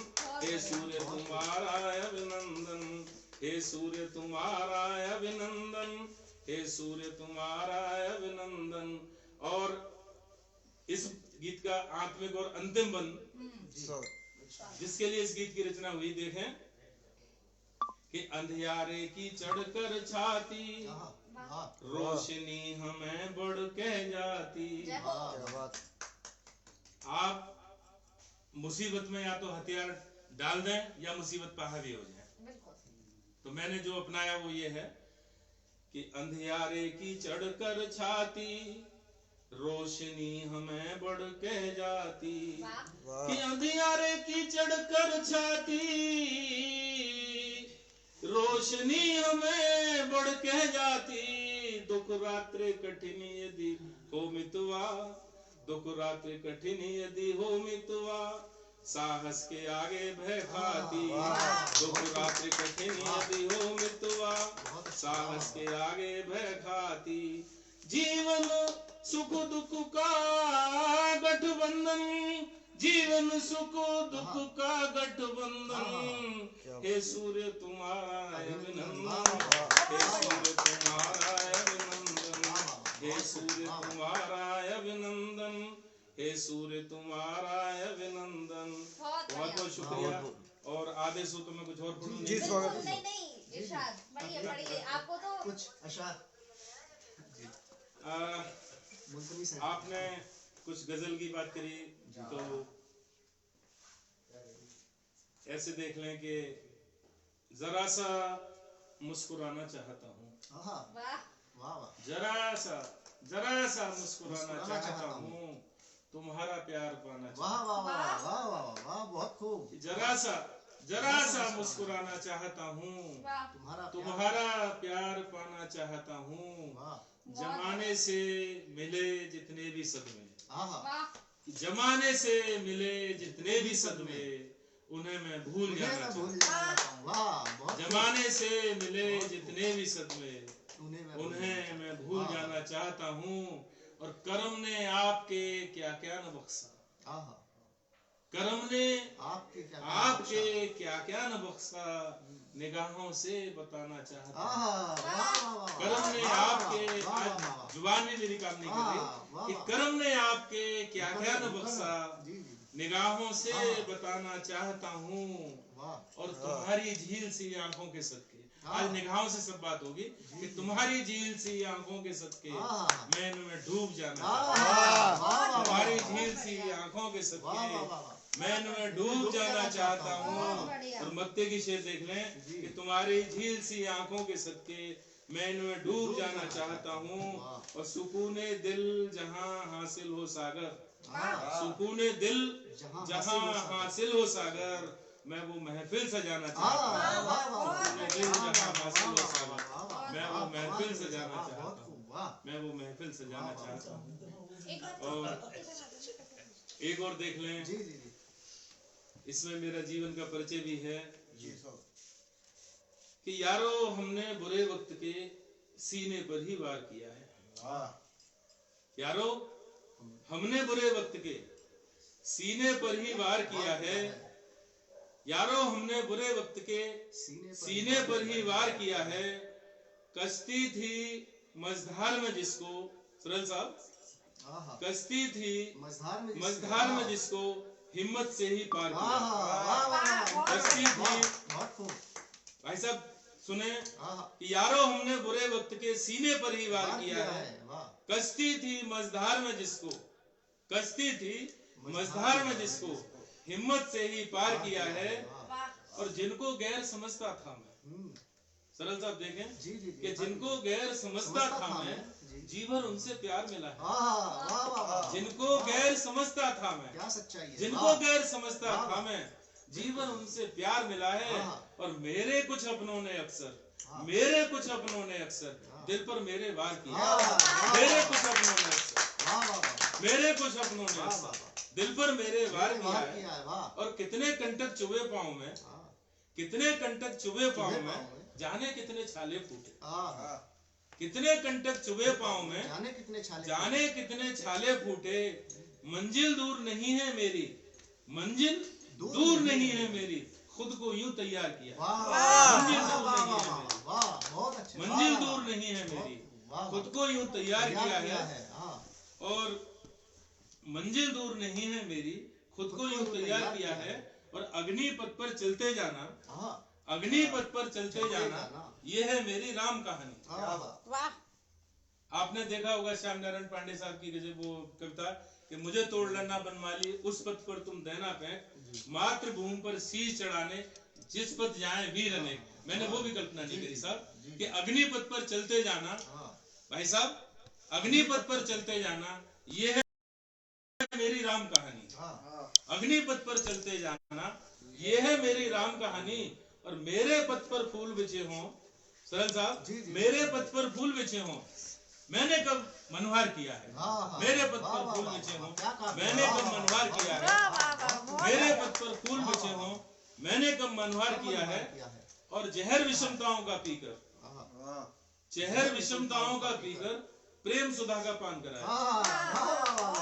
हे सूर्य तुम्हारा अभिनंदन, हे सूर्य तुम्हारा अभिनंदन, हे सूर्य तुम्हारा अभिनंदन। और इस गीत का आत्मिक और अंतिम बंद जिसके लिए इस गीत की रचना हुई, देखें कि अंधियारे की चढ़कर छाती, रोशनी हमें बढ़ के जाती। आप मुसीबत में या तो हथियार डाल दें या मुसीबत पर हावी हो जाए। तो मैंने जो अपनाया वो ये है कि अंधियारे की चढ़कर छाती, रोशनी हमें बढ़ के जाती। कि अंधियारे की चढ़कर छाती, रोशनी हमें बढ़ के जाती। दुख रात्रि कठिन यदि हो मितवा, दुख रात्रि कठिन यदि हो मितवा, साहस के आगे भय खाती। दुख रात्रि कठिन यदि हो मितवा, साहस के आगे भय खाती। जीवन सुख दुख का गठबंधन, जीवन सुख दुख का गठबंधन। हे सूर्य तुम्हारा अभिनंदन, हे सूर्य तुम्हारा अभिनंदन, हे सूर्य तुम्हारा अभिनंदन, हे सूर्य तुम्हारा अभिनंदन। बहुत बहुत शुक्रिया। और आदेश हो तो मैं कुछ और पढ़ूं? जी स्वागत। नहीं इरशाद, पढ़िए आपको तो कुछ अशार। आपने कुछ गजल की बात करी, तो ऐसे देख लें कि जरा सा मुस्कुराना चाहता हूँ, जरा सा मुस्कुराना चाहता हूँ, तुम्हारा प्यार पाना चाहता हूँ। बहुत खूब। जरा सा मुस्कुराना चाहता हूँ, तुम्हारा प्यार पाना चाहता हूँ। जमाने से मिले जितने भी सदमे, आहा, जमाने से मिले जितने भी सदमे, उन्हें मैं भूल उन्हें जाना मैं चाहता भूल जाना चाहूँ। वाह, बहुत खूब। जमाने से मिले जितने भी सदमे, उन्हें मैं भूल जाना चाहता हूँ। और करम ने आपके क्या क्या न बख्शा, आहा, करम ने आपके क्या आपके क्या क्या न बख्शा, निगाहों से बताना चाहता हूँ। आहा, वाह, वाह, वाह, करम ने वाह, आपके, वाह, वाह, आज वाह, जुबान भी मेरी काम नहीं कर वाह, रही, कि वाह। करम ने आपके क्या क्या न बख्शा, जी, जी, निगाहों से हाँ। बताना चाहता हूँ। वाह, और तुम्हारी झील सी आंखों के सदके, हाँ। आज निगाहों से सब बात होगी, कि तुम्हारी झील सी आंखों के सदके हाँ। मैं इनमें डूब जाना वाह, चाहता हूँ। वाह, वाह, तुम्हारी वाह, झील सी आंखों के वाह, सदके वाह, वाह, वाह। मैं इनमें डूब जाना चाहता हूँ। बहुत बढ़िया। और मत्ते की शेर देख लें, जी। कि तुम्हारी झील सी आंखों के सदके मैं इनमें डूब जाना चाहता हूँ। वाह। और सुकूने दिल जहाँ हासिल हो सागर, हाँ। सुकूने दिल जहाँ जहाँ हासिल हो सागर, मैं वो महफिल सजाना चाहता हूँ। वाह, वाह, वाह, सुकूने दिल जहाँ हासिल हो सागर, वाह, वाह, मैं वाह, वो महफिल वाह, सजाना वाह, चाहता बहुत हूँ। खूब, वाह। मैं वो महफिल सजाना वाह, वाह। चाहता हूँ। एक बार और एक और देख लें, जी, जी, जी, इसमें मेरा जीवन का परिचय भी है, जी, कि यारो हमने बुरे वक्त के सीने पर ही वार किया है। वाह, यारो हमने बुरे वक्त के सीने पर ही वार किया है। यारो हमने बुरे वक्त के सीने पर ही वार किया है। कश्ती थी मझधार में जिसको, सरल साहब, आहा, कश्ती थी मझधार में जिसको हिम्मत से ही पार वाह, किया। वाह, वाह, वाह, कश्ती थी, बहुत खूब, भाई साहब सुने, आहा, कि यारो हमने बुरे वक्त के सीने पर ही वार किया है। वाह, कश्ती थी मझधार में जिसको, कश्ती थी मझधार में जिसको हिम्मत से ही पार किया है। और जिनको गैर समझता था मैं, सरल साहब देखें, जी, जी, जी, कि जिनको गैर समझता था मैं, जी, जीवन उनसे प्यार मिला है। आहा, वाह, वाह, वाह, जिनको गैर समझता था मैं, क्या सच्चाई है, जिनको वाह, गैर समझता वाह, था मैं, जीवन उनसे प्यार मिला है। हाँ। और मेरे कुछ अपनों ने अक्सर, हाँ। मेरे कुछ अपनों ने अक्सर दिल पर मेरे वार किया। वाह, मेरे कुछ अपनों ने अक्सर, वाह, वाह, वाह, मेरे कुछ अपनों ने वाह, अक्सर वाह, दिल पर मेरे वार वाह, किया किया है। है, वाह, और कितने कंटक चुभे पाऊं मैं, हाँ, कितने कंटक चुभे पाऊं चुभे मैं, पाँव में। जाने कितने छाले फूटे, आहा, कितने कंटक चुभे पाऊं मैं, जाने कितने छाले, जाने कितने छाले फूटे। मंजिल दूर नहीं है मेरी, मंजिल दूर नहीं है मेरी, खुद को यूं तैयार किया। वाह, मंजिल वाह, दूर वाह, नहीं है वाह, मेरी, वाह, बहुत अच्छे, मंजिल वाह, दूर नहीं है मेरी, वाह, खुद को यूं तैयार किया है। हाँ, और मंजिल दूर नहीं है मेरी, खुद को यूं तैयार किया है। और अग्नि पथ पर चलते जाना, हाँ, अग्नि पथ पर चलते जाना, ये है मेरी राम कहानी। आहा, वाह, आपने देखा होगा श्याम नारायण पांडे साहब की गजब वो कविता, कि मुझे तोड़ लन्ना बनमाली, उस पथ पर तुम देना फेंक, मातृभूमि पर शीश चढ़ाने, जिस पथ जाए वीर अनेक। मैंने वो भी कल्पना नहीं करी साहब, कि अग्निपथ पर चलते जाना, हाँ, भाई साहब, अग्निपथ पर चलते जाना, ये है मेरी राम कहानी। हाँ, अग्निपथ पर चलते जाना, ये है मेरी राम कहानी। और मेरे पथ पर फूल बिछे हों, सरल साहब, जी, जी। मेरे पथ पर फूल बिछे हों, मैंने कब मनोहार किया है। हाँ, मेरे पथ वाह, पर वाह, फूल वाह, बिछे हों, क्या कहा, मैंने वाह, कब वाह, मनोहार वाह, किया है। वाह, वाह, वाह, बहुत मेरे पथ पर फूल बिछे हों, मैंने कब मनोहार किया है। और जहर विषमताओं का पीकर, आहा, जहर विषमताओं का पीकर प्रेम सुधा का पान कराया। वाह, वाह, वाह,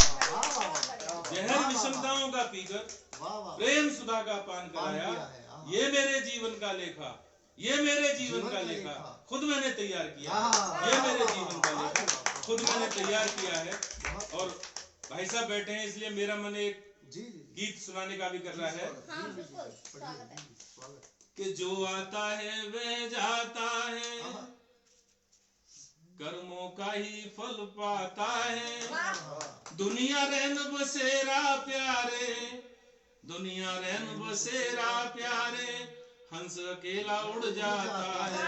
वाह, जहर विषमताओं का पीकर वाह, वाह, प्रेम सुधा का पान कराया। किया है, हाँ। ये मेरे जीवन का लेखा, ये मेरे जीवन का लेखा खुद मैंने तैयार किया है। ये मेरे जीवन का लेखा खुद मैंने तैयार किया है। और भाई साहब बैठे हैं, इसलिए मेरा मन एक जी, जी, जी, गीत सुनाने का भी कर रहा है, हाँ बिल्कुल स्वागत है। स्वागत, कि जो आता है वह जाता है, आहा, कर्मों का ही फल पाता है। वाह, दुनिया रहन बसेरा प्यारे, दुनिया रहन बसेरा प्यारे, हंस अकेला उड़ जाता है।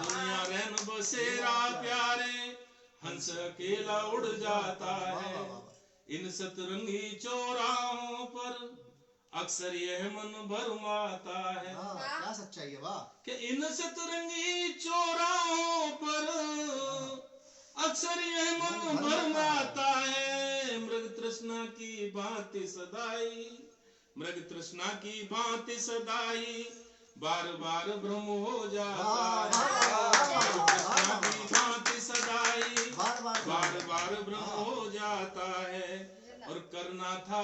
दुनिया रहन बसेरा प्यारे, हंस अकेला उड़ जाता है। इन सतरंगी चौराहों पर अक्सर यह मन भरमाता है, हाँ, क्या सच्चाई है, वाह, कि इन सतरंगी चौराहों पर अक्सर यह मन भरमाता है, मृग तृष्णा की भांति सदाई, मृग तृष्णा की भांति सदाई, बार बार भ्रम हो जाता है, तृष्णा की भांति सदाई, बार बार भ्रम हो जाता है। और करना था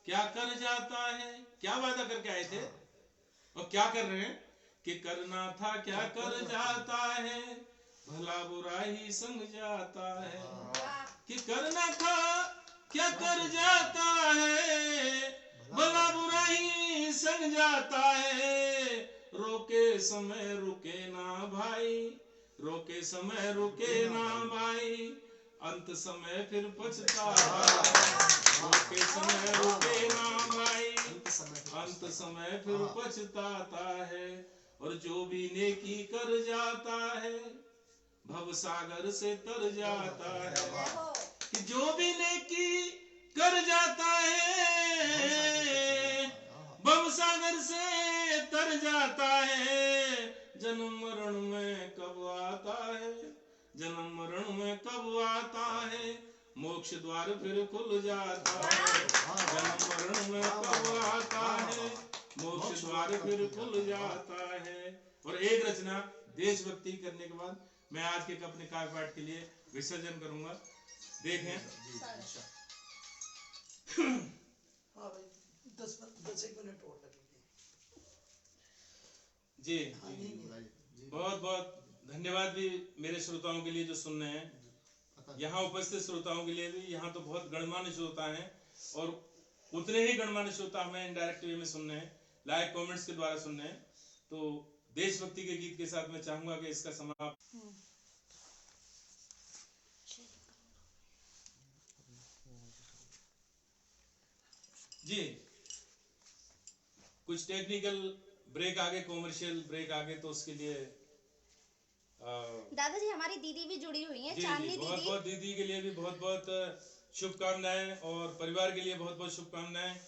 क्या कर जाता है, क्या वादा करके आए थे और क्या कर रहे हैं कि करना था क्या कर जाता है, भला बुरा ही संग जाता है, कि करना था क्या कर जाता है, भला बुरा ही संग जाता है। रोके समय रुके ना भाई, रोके समय रुके ना भाई, अंत समय फिर पछताता है, रोके समय रुके ना भाई, अंत समय फिर पछताता है। और जो भी नेकी कर जाता है, भव सागर से तर जाता है, कि जो भी नेकी कर जाता है, भव सागर से तर जाता है। जन्म मरण में कब आता है, जन्म मरण में कब आता है, मोक्ष द्वार फिर खुल जाता है, जन्म मरण में कब आता है, मोक्ष द्वार फिर खुल जाता है। और एक रचना देशभक्ति करने के बाद मैं आज के अपने काव्य पाठ के लिए विसर्जन करूंगा। देखें हाँ भाई 10 मिनट और लगेंगे जी। बहुत बहुत धन्यवाद भी मेरे श्रोताओं के लिए जो सुन रहे हैं, यहाँ उपस्थित श्रोताओं के लिए भी। यहाँ तो बहुत गणमान्य श्रोता हैं और उतने ही गणमान्य श्रोता हमें इनडायरेक्ट वे में सुन रहे हैं, लाइव कमेंट्स के द्वारा सुन रहे हैं। तो देशभक्ति के गीत के साथ मैं चाहूंगा कि इसका समाप्त जी। कुछ टेक्निकल ब्रेक आगे, कॉमर्शियल ब्रेक आगे, तो उसके लिए दादाजी हमारी दीदी भी जुड़ी हुई है, चांदनी दीदी। बहुत बहुत दीदी के लिए भी बहुत बहुत शुभकामनाएं और परिवार के लिए बहुत बहुत शुभकामनाएं।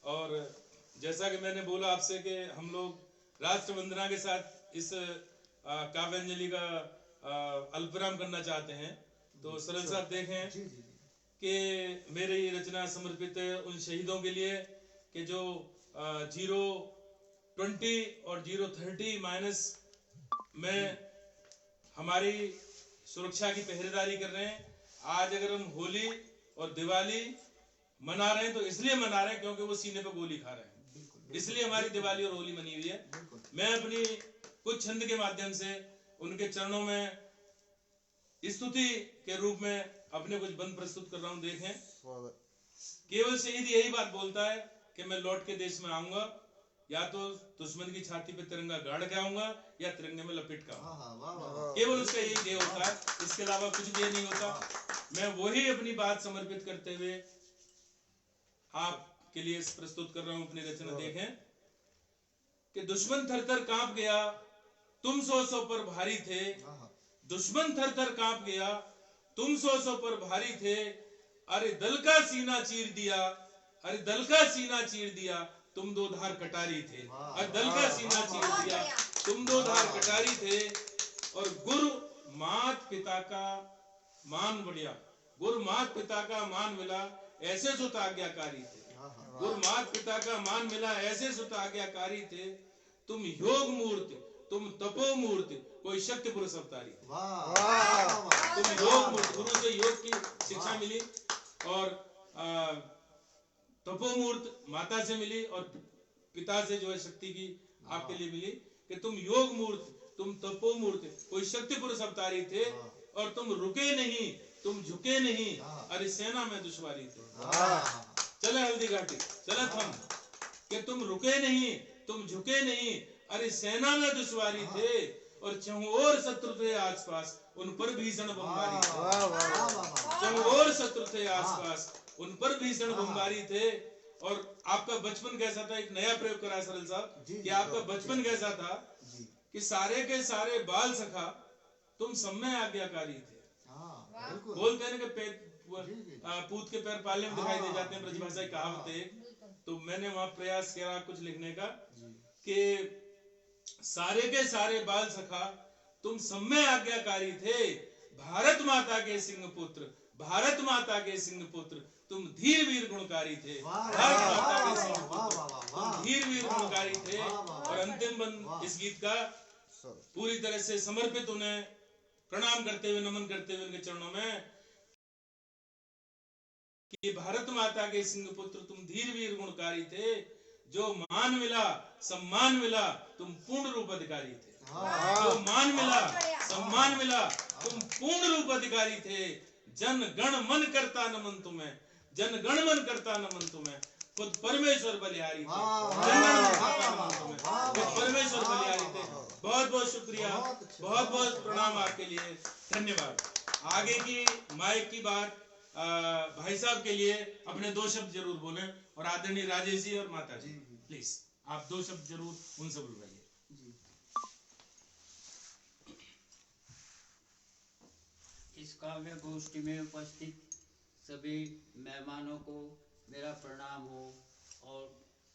और जैसा कि मैंने बोला आपसे कि हम लोग राष्ट्र वंदना के साथ इस काव्यांजलि का अल्पविराम करना चाहते हैं। तो सरल साहब देखें कि मेरी रचना समर्पित है उन शहीदों के लिए कि जो 020 और 030- में हमारी सुरक्षा की पहरेदारी कर रहे हैं। आज अगर हम होली और दिवाली मना रहे हैं तो इसलिए मना रहे हैं क्योंकि वो सीने पे गोली खा रहे हैं, इसलिए हमारी दिवाली और होली मनी हुई है। मैं अपनी कुछ छंद के माध्यम से उनके चरणों में स्तुति के रूप में अपने कुछ बंद प्रस्तुत कर रहा हूं। देखें, केवल शहीद यही बात बोलता है कि मैं लौट के देश में आऊंगा, या तो दुश्मन की छाती पे तिरंगा गाड़ के आऊंगा या तिरंगे में लपेट कर आऊंगा। केवल उसका यही ध्येय होता है, इसके अलावा कुछ ध्येय नहीं होता। मैं वही अपनी बात समर्पित करते हुए आपके लिए प्रस्तुत कर रहा हूं अपनी रचना। देखें कि दुश्मन थर थर कांप गया, तुम 100 पर भारी थे, दुश्मन थर थर कांप गया, तुम 100 पर भारी थे, अरे दल का सीना चीर दिया, अरे दल का सीना चीर दिया, तुम दो धार कटारी थे, अरे दल का सीना चीर दिया, तुम दो धार कटारी थे। और गुरु मात पिता का मान बढ़िया, गुरु मात पिता का मान मिला, ऐसे सुत आज्ञाकारी थे, गुरु मात पिता का मान मिला, ऐसे सुत आज्ञाकारी थे। तुम योग मूर्ति, तुम तपो मूर्ति, कोई शक्ति पुरुष अवतारी। तुम योग मूर्ति, गुरु से योग की शिक्षा मिली और तपोमूर्त माता से मिली और पिता से जो है शक्ति की आपके लिए मिली कि तुम योग मूर्त, तुम तपोमूर्त, कोई शक्ति पुरुष अवतारी थे। और तुम रुके नहीं, तुम झुके नहीं, अरे सेना में दुश्वारी थे। चले हल्दी घाटी, चले थम कि तुम रुके नहीं, तुम झुके नहीं, अरे सेना में दुश्वारी थे। और चहुओर शत्रु थे आसपास, उन पर भीषण बमबारी थे। चहुओर शत्रु थे आसपास, उन पर भीषण बमबारी थे। और आपका बचपन कैसा था? एक नया प्रयोग करा सरल साहब कि आपका बचपन कैसा था कि सारे के सारे बाल सखा तुम सब में आज्ञाकारी थे। बोलते हैं कि पूत के पैर पाले में दिखाई दे जाते हैं, ब्रजभाषा की कहावत है। तो मैंने वहां प्रयास किया कुछ लिखने का कि सारे के सारे बाल सखा तुम सब में आज्ञाकारी थे, भारत माता के सिंह पुत्र, भारत माता के सिंह पुत्र, तुम धीर वीर गुणकारी थे। भारत माता के सिंह पुत्र, तुम धीर वीर गुणकारी थे। और अंतिम बंद इस गीत का पूरी तरह से समर्पित उन्हें प्रणाम करते हुए, नमन करते हुए उनके चरणों में कि भारत माता के सिंह पुत्र, तुम धीर वीर गुणकारी थे। जो मान मिला, सम्मान मिला, तुम पूर्ण रूप अधिकारी थे। जो मान मिला, सम्मान मिला, तुम पूर्ण रूप अधिकारी थे। जन गण मन करता नमन तुम्हें, जन गण मन करता नमन तुम्हें, खुद परमेश्वर बलिहारी थे। जन गण मन करता नमन तुम्हें, खुद परमेश्वर बलिहारी थे। बहुत बहुत शुक्रिया, बहुत बहुत प्रणाम आपके लिए, धन्यवाद। आगे की माइक की बात भाई साहब के लिए अपने 2 शब्द जरूर बोलें, और आदरणीय राजेश जी और माता जी प्लीज आप 2 शब्द जरूर उनसे बुलवाइए। इस काव्य गोष्ठी में उपस्थित सभी मेहमानों को मेरा प्रणाम हो, और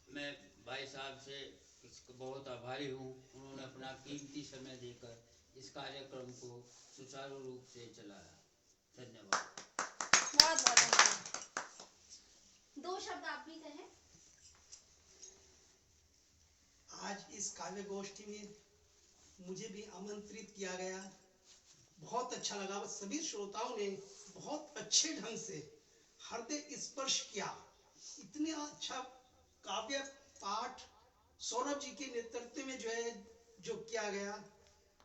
मैं भाई साहब से इसको बहुत आभारी हूँ। उन्होंने अपना कीमती समय देकर इस कार्यक्रम को सुचारू रूप से चलाया। धन्यवाद। बहुत बहुत धन्यवाद। 2 शब्द आप भी कहें। आज इस काव्य गोष्ठी में मुझे भी आमंत्रित किया गया, बहुत अच्छा लगा। सभी श्रोताओं ने बहुत अच्छे ढंग से हृदय स्पर्श किया। इतने अच्छा काव्य पाठ सौरभ जी के नेतृत्व में जो किया गया,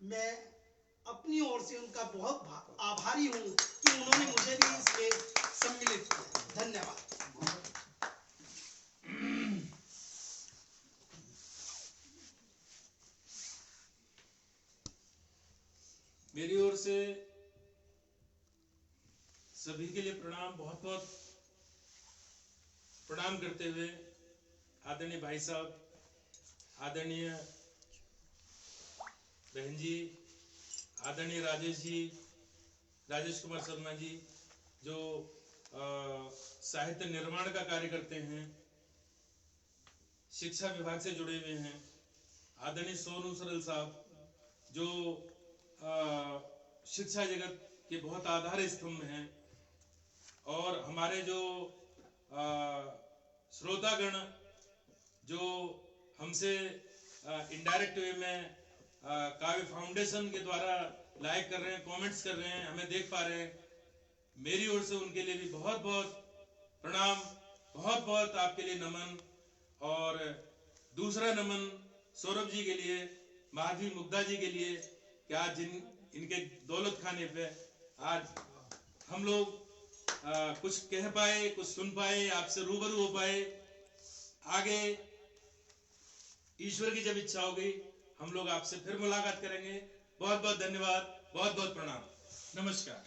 मैं अपनी ओर से उनका बहुत आभारी हूँ कि उन्होंने मुझे भी इसमें सम्मिलित किया। धन्यवाद। मेरी ओर से सभी के लिए प्रणाम, बहुत बहुत प्रणाम करते हुए आदरणीय भाई साहब, आदरणीय बहन जी, आदरणीय राजेश जी, राजेश कुमार शर्मा जी, जो साहित्य निर्माण का कार्य करते हैं, शिक्षा विभाग से जुड़े हुए हैं, आदरणीय सोनू सरल साहब जो शिक्षा जगत के बहुत आधार स्तंभ हैं, और हमारे जो श्रोतागण जो हमसे इनडायरेक्ट वे में काव्य फाउंडेशन के द्वारा लाइक कर रहे हैं, कमेंट्स कर रहे हैं, हमें देख पा रहे हैं, मेरी ओर से उनके लिए भी बहुत बहुत प्रणाम, बहुत बहुत आपके लिए नमन। और दूसरा नमन सौरभ जी के लिए, माधवी मुग्धा जी के लिए कि आज इनके दौलत खाने पे आज हम लोग कुछ कह पाए, कुछ सुन पाए, आपसे रूबरू हो पाए। आगे ईश्वर की जब इच्छा होगी हम लोग आपसे फिर मुलाकात करेंगे। बहुत बहुत धन्यवाद, बहुत बहुत प्रणाम, नमस्कार।